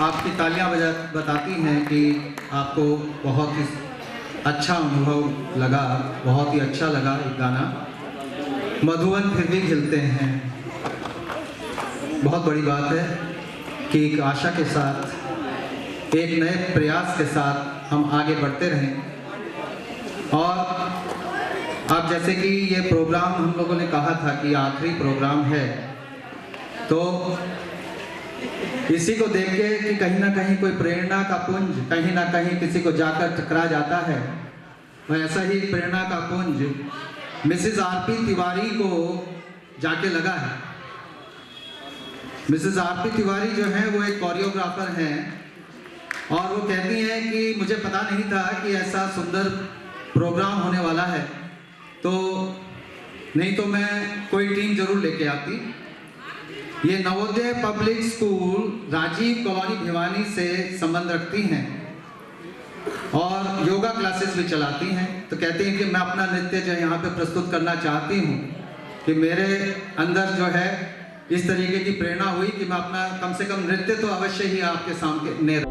[SPEAKER 9] आपकी तालियां बताती हैं कि आपको बहुत ही अच्छा अनुभव लगा, बहुत ही अच्छा लगा ये गाना। मधुवन फिर भी खिलते हैं, बहुत बड़ी बात है कि एक आशा के साथ, एक नए प्रयास के साथ हम आगे बढ़ते रहें। और अब जैसे कि ये प्रोग्राम हम लोगों ने कहा था कि आखिरी प्रोग्राम है, तो इसी को देख के कि कहीं ना कहीं कोई प्रेरणा का पुंज कहीं ना कहीं किसी को जाकर टकरा जाता है, वैसा ही प्रेरणा का पुंज मिसेस आरपी तिवारी को जाके लगा है। मिसेस आरपी तिवारी जो है वो एक कोरियोग्राफर हैं और वो कहती हैं कि मुझे पता नहीं था कि ऐसा सुंदर प्रोग्राम होने वाला है, तो नहीं तो मैं कोई टीम जरूर लेके आती। ये Navodaya public school Rajiv colony Bhiwani से संबंध रखती हैं और योगा क्लासेस भी चलाती हैं। तो कहती हैं कि मैं अपना नृत्य जो यहाँ पे प्रस्तुत करना चाहती हूँ कि मेरे अंदर जो है इस तरीके की प्रेरणा हुई कि मैं अपना कम से कम नृत्य तो अवश्य ही आपके सामने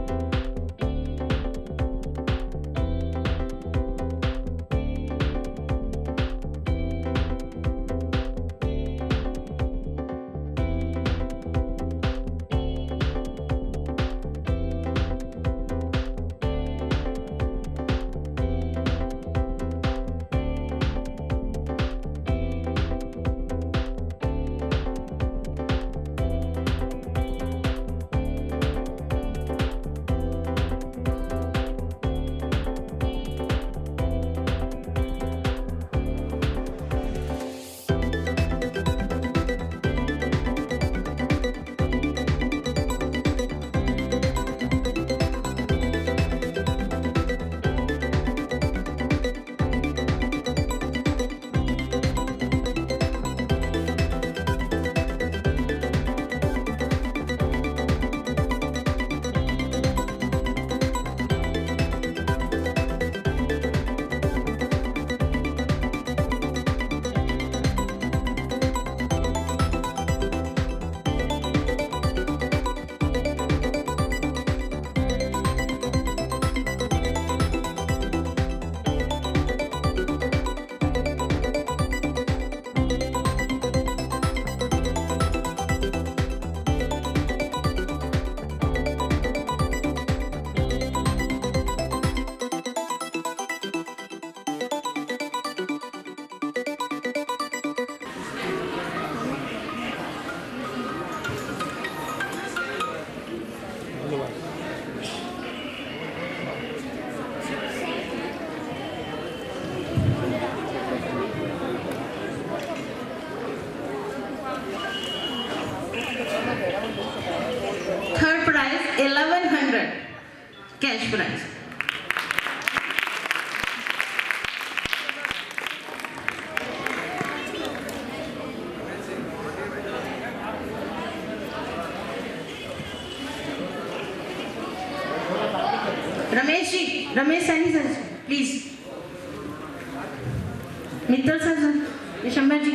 [SPEAKER 3] third prize 1100 cash prize. Ramesh ji, Ramesh Saini sir please. Mittal sir, Vishambar ji.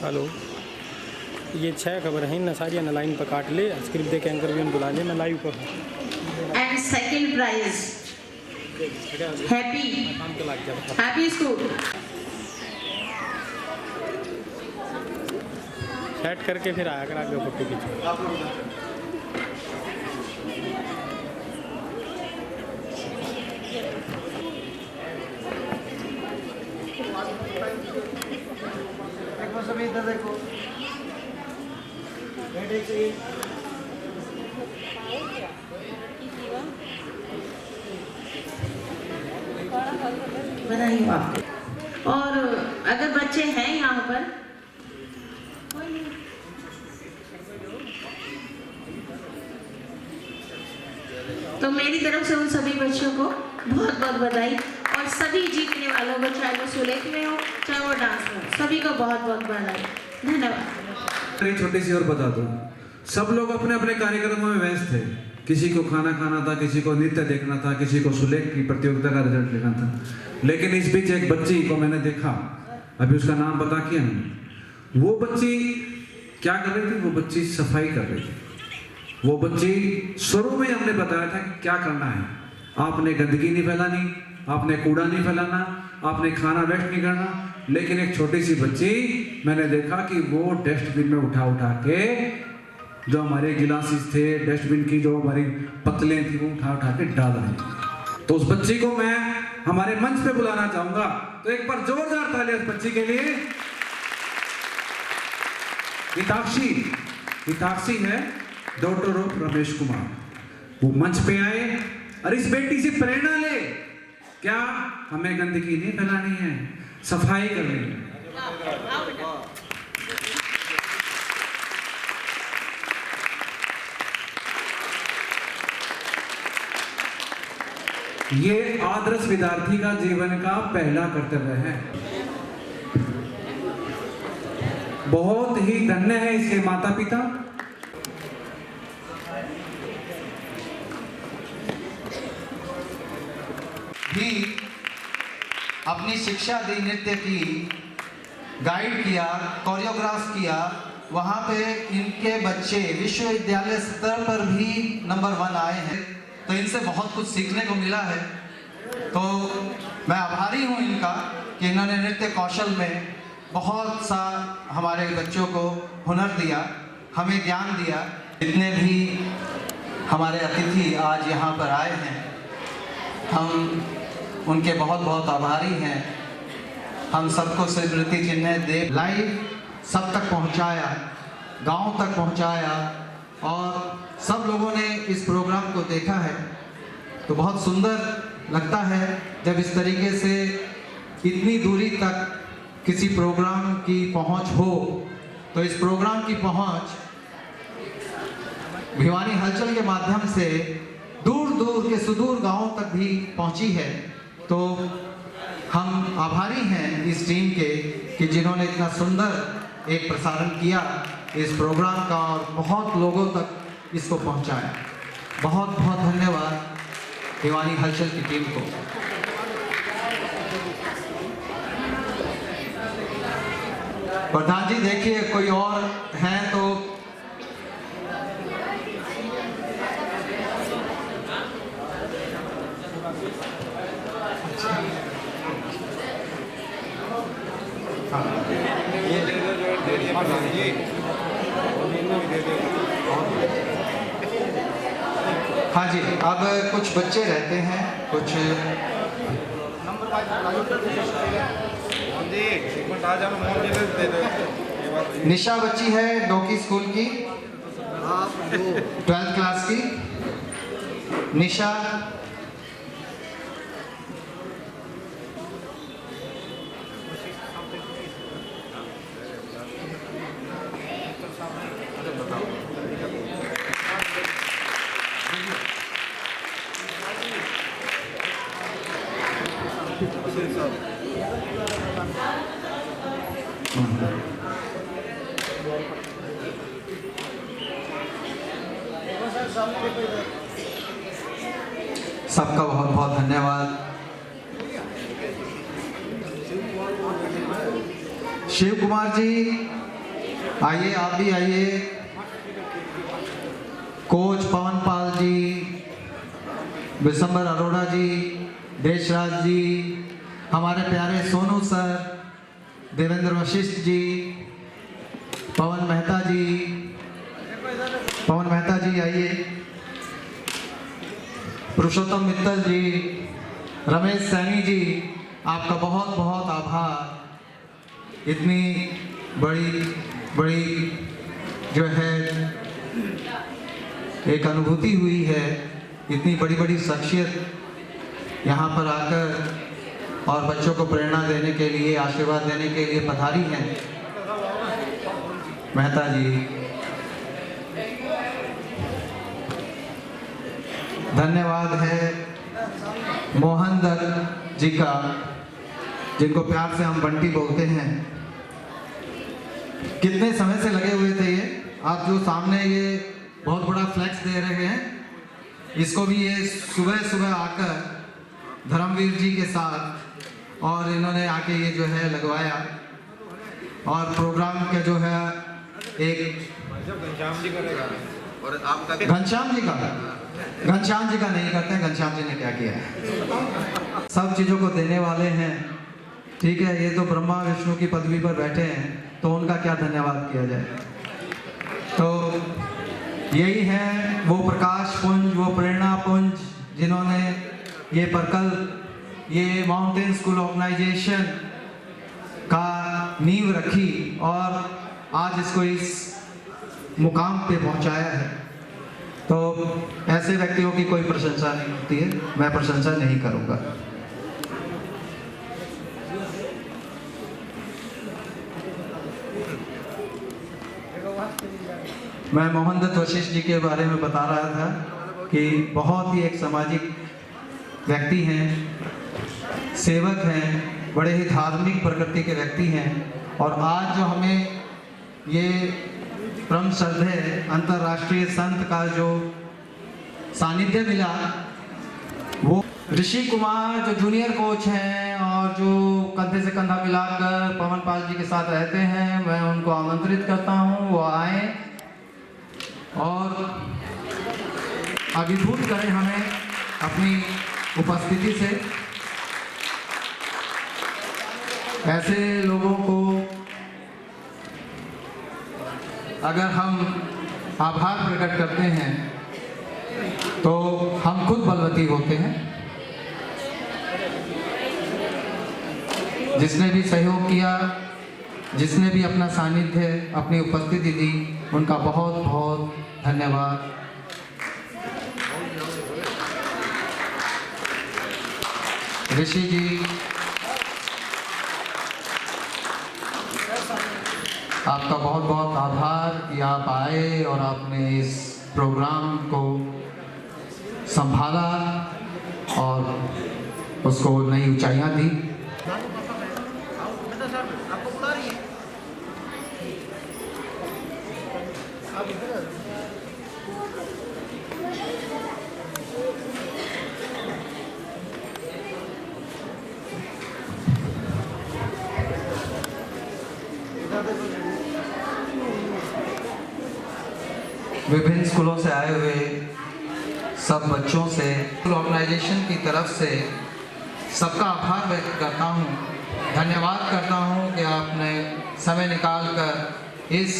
[SPEAKER 6] Hello, ये 6 खबर है ना सारिया ना लाइन पर काट ले, स्क्रिप्ट दे के एंकर भी बुला ले, मैं लाइव पर हूँ।
[SPEAKER 3] And second prize happy school.
[SPEAKER 6] Set करके फिर आया कर आगे फोटो खींचो।
[SPEAKER 9] सभी इधर देखो।
[SPEAKER 3] बधाई आपको। और अगर बच्चे हैं यहाँ पर तो मेरी तरफ से उन सभी बच्चों को बहुत बहुत बधाई और सभी जीतने वालों को, चाहे वो सुलेख में हो चाहे वो डांस में हो, सभी को बहुत बहुत बधाई। धन्यवाद।
[SPEAKER 1] एक छोटी सी और बता दूं, सब लोग अपने अपने कार्यक्रमों में व्यस्त थे। किसी को खाना खाना था, किसी को नृत्य देखना था, किसी को सुलेख की प्रतियोगिता का रिजल्ट लेना था। लेकिन इस बीच एक बच्ची को मैंने देखा, अभी उसका नाम बता किया मैंने। वो बच्ची क्या कर रही थी? वो बच्ची सफाई कर रही थी। वो बच्ची शुरू में हमने बताया था कि क्या करना है, आपने गंदगी नहीं फैलानी, आपने कूड़ा नहीं फैलाना, आपने खाना वेस्ट नहीं करना। लेकिन एक छोटी सी बच्ची मैंने देखा कि वो डस्टबिन में उठा उठा के जो हमारे गिलासेस थे, डस्टबिन की जो हमारी पतलें थी, वो उठा उठा के डाल रही। तो उस बच्ची को मैं हमारे मंच पे बुलाना चाहूंगा। तो एक बार जोरदार ताली उस बच्ची के लिए। हिताक्षी है डॉक्टर ऑफ रमेश कुमार। वो मंच पे आए और इस बेटी से प्रेरणा ले। क्या हमें गंदगी नहीं फैलानी है, सफाई करनी है। ये आदर्श विद्यार्थी का जीवन का पहला कर्तव्य है। बहुत ही धन्य है इसके माता पिता।
[SPEAKER 9] भी अपनी शिक्षा दी, नृत्य की, गाइड किया, कोरियोग्राफ किया। वहाँ पे इनके बच्चे विश्वविद्यालय स्तर पर भी नंबर 1 आए हैं, तो इनसे बहुत कुछ सीखने को मिला है। तो मैं आभारी हूँ इनका कि इन्होंने नृत्य कौशल में बहुत सा हमारे बच्चों को हुनर दिया, हमें ज्ञान दिया। जितने भी हमारे अतिथि आज यहाँ पर आए हैं, हम उनके बहुत बहुत आभारी हैं। हम सबको स्मृति चिन्ह दे लाइव सब तक पहुँचाया, गांव तक पहुँचाया और सब लोगों ने इस प्रोग्राम को देखा है। तो बहुत सुंदर लगता है जब इस तरीके से इतनी दूरी तक किसी प्रोग्राम की पहुंच हो। तो इस प्रोग्राम की पहुंच भिवानी हलचल के माध्यम से दूर दूर के सुदूर गांवों तक भी पहुंची है। तो हम आभारी हैं इस टीम के कि जिन्होंने इतना सुंदर एक प्रसारण किया इस प्रोग्राम का और बहुत लोगों तक इसको पहुंचाया। बहुत बहुत धन्यवाद भिवानी हलचल की टीम को। प्रधान जी देखिए कोई और हैं तो हाँ जी, अब कुछ बच्चे रहते हैं, कुछ निशा बच्ची है डोकी स्कूल की, 12th क्लास की निशा। सबका बहुत बहुत धन्यवाद। शिव कुमार जी आइए, आप भी आइए। कोच पवन पाल जी, विशंबर अरोड़ा जी, देशराज जी, हमारे प्यारे सोनू सर, देवेंद्र वशिष्ठ जी, पवन मेहता जी आइए। पुरुषोत्तम मित्तल जी, रमेश सैनी जी, आपका बहुत बहुत आभार। इतनी बड़ी जो है एक अनुभूति हुई है, इतनी बड़ी शख्सियत यहाँ पर आकर और बच्चों को प्रेरणा देने के लिए, आशीर्वाद देने के लिए पधारी हैं। मेहता जी धन्यवाद है। मोहन दत्त जी का, जिनको प्यार से हम बंटी बोलते हैं। कितने समय से लगे हुए थे ये। आप जो सामने ये बहुत बड़ा फ्लैक्स दे रहे हैं, इसको भी ये सुबह आकर धर्मवीर जी के साथ और इन्होंने आके ये जो है लगवाया। और प्रोग्राम का जो है एक घनश्याम जी का नहीं करते हैं। घनश्याम जी ने क्या किया है, सब चीज़ों को देने वाले हैं। ठीक है, ये तो ब्रह्मा विष्णु की पदवी पर बैठे हैं, तो उनका क्या धन्यवाद किया जाए। तो यही है वो प्रकाश पुंज, वो प्रेरणा पुंज, जिन्होंने ये परकल, ये माउंटेन स्कूल ऑर्गेनाइजेशन का नींव रखी और आज इसको इस मुकाम पे पहुंचाया है, तो ऐसे व्यक्तियों की कोई प्रशंसा नहीं होती है, मैं प्रशंसा नहीं करूंगा। मैं मोहनदत्त वशिष्ठ जी के बारे में बता रहा था कि बहुत ही एक सामाजिक व्यक्ति हैं, सेवक हैं, बड़े ही धार्मिक प्रकृति के व्यक्ति हैं। और आज जो हमें ये परम श्रद्धेय अंतर्राष्ट्रीय संत का जो सानिध्य मिला, वो ऋषि कुमार जो जूनियर कोच हैं और जो कंधे से कंधा मिलाकर पवन पाल जी के साथ रहते हैं, मैं उनको आमंत्रित करता हूँ वो आए और अभिभूत करें हमें अपनी उपस्थिति से। ऐसे लोगों को अगर हम आभार प्रकट करते हैं तो हम खुद बलवती होते हैं। जिसने भी सहयोग किया, जिसने भी अपना सानिध्य, अपनी उपस्थिति दी, उनका बहुत बहुत धन्यवाद। ऋषि जी, आपका बहुत बहुत आभार कि आप आए और आपने इस प्रोग्राम को संभाला और उसको नई ऊंचाइयां दी। विभिन्न स्कूलों से आए हुए सब बच्चों से, ऑर्गेनाइजेशन की तरफ से सबका आभार व्यक्त करता हूँ, धन्यवाद करता हूँ कि आपने समय निकालकर इस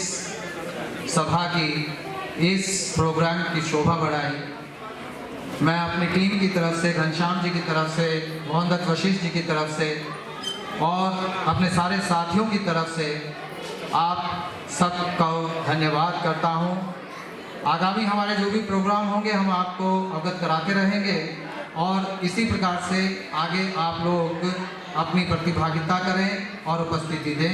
[SPEAKER 9] सभा की, इस प्रोग्राम की शोभा बढ़ाई। मैं अपनी टीम की तरफ से, घनश्याम जी की तरफ से, मोहनदत्त वशिष्ठ जी की तरफ से और अपने सारे साथियों की तरफ से आप सबका धन्यवाद करता हूँ। आगामी हमारे जो भी प्रोग्राम होंगे हम आपको अवगत कराते रहेंगे और इसी प्रकार से आगे आप लोग अपनी प्रतिभागिता करें और उपस्थिति दें।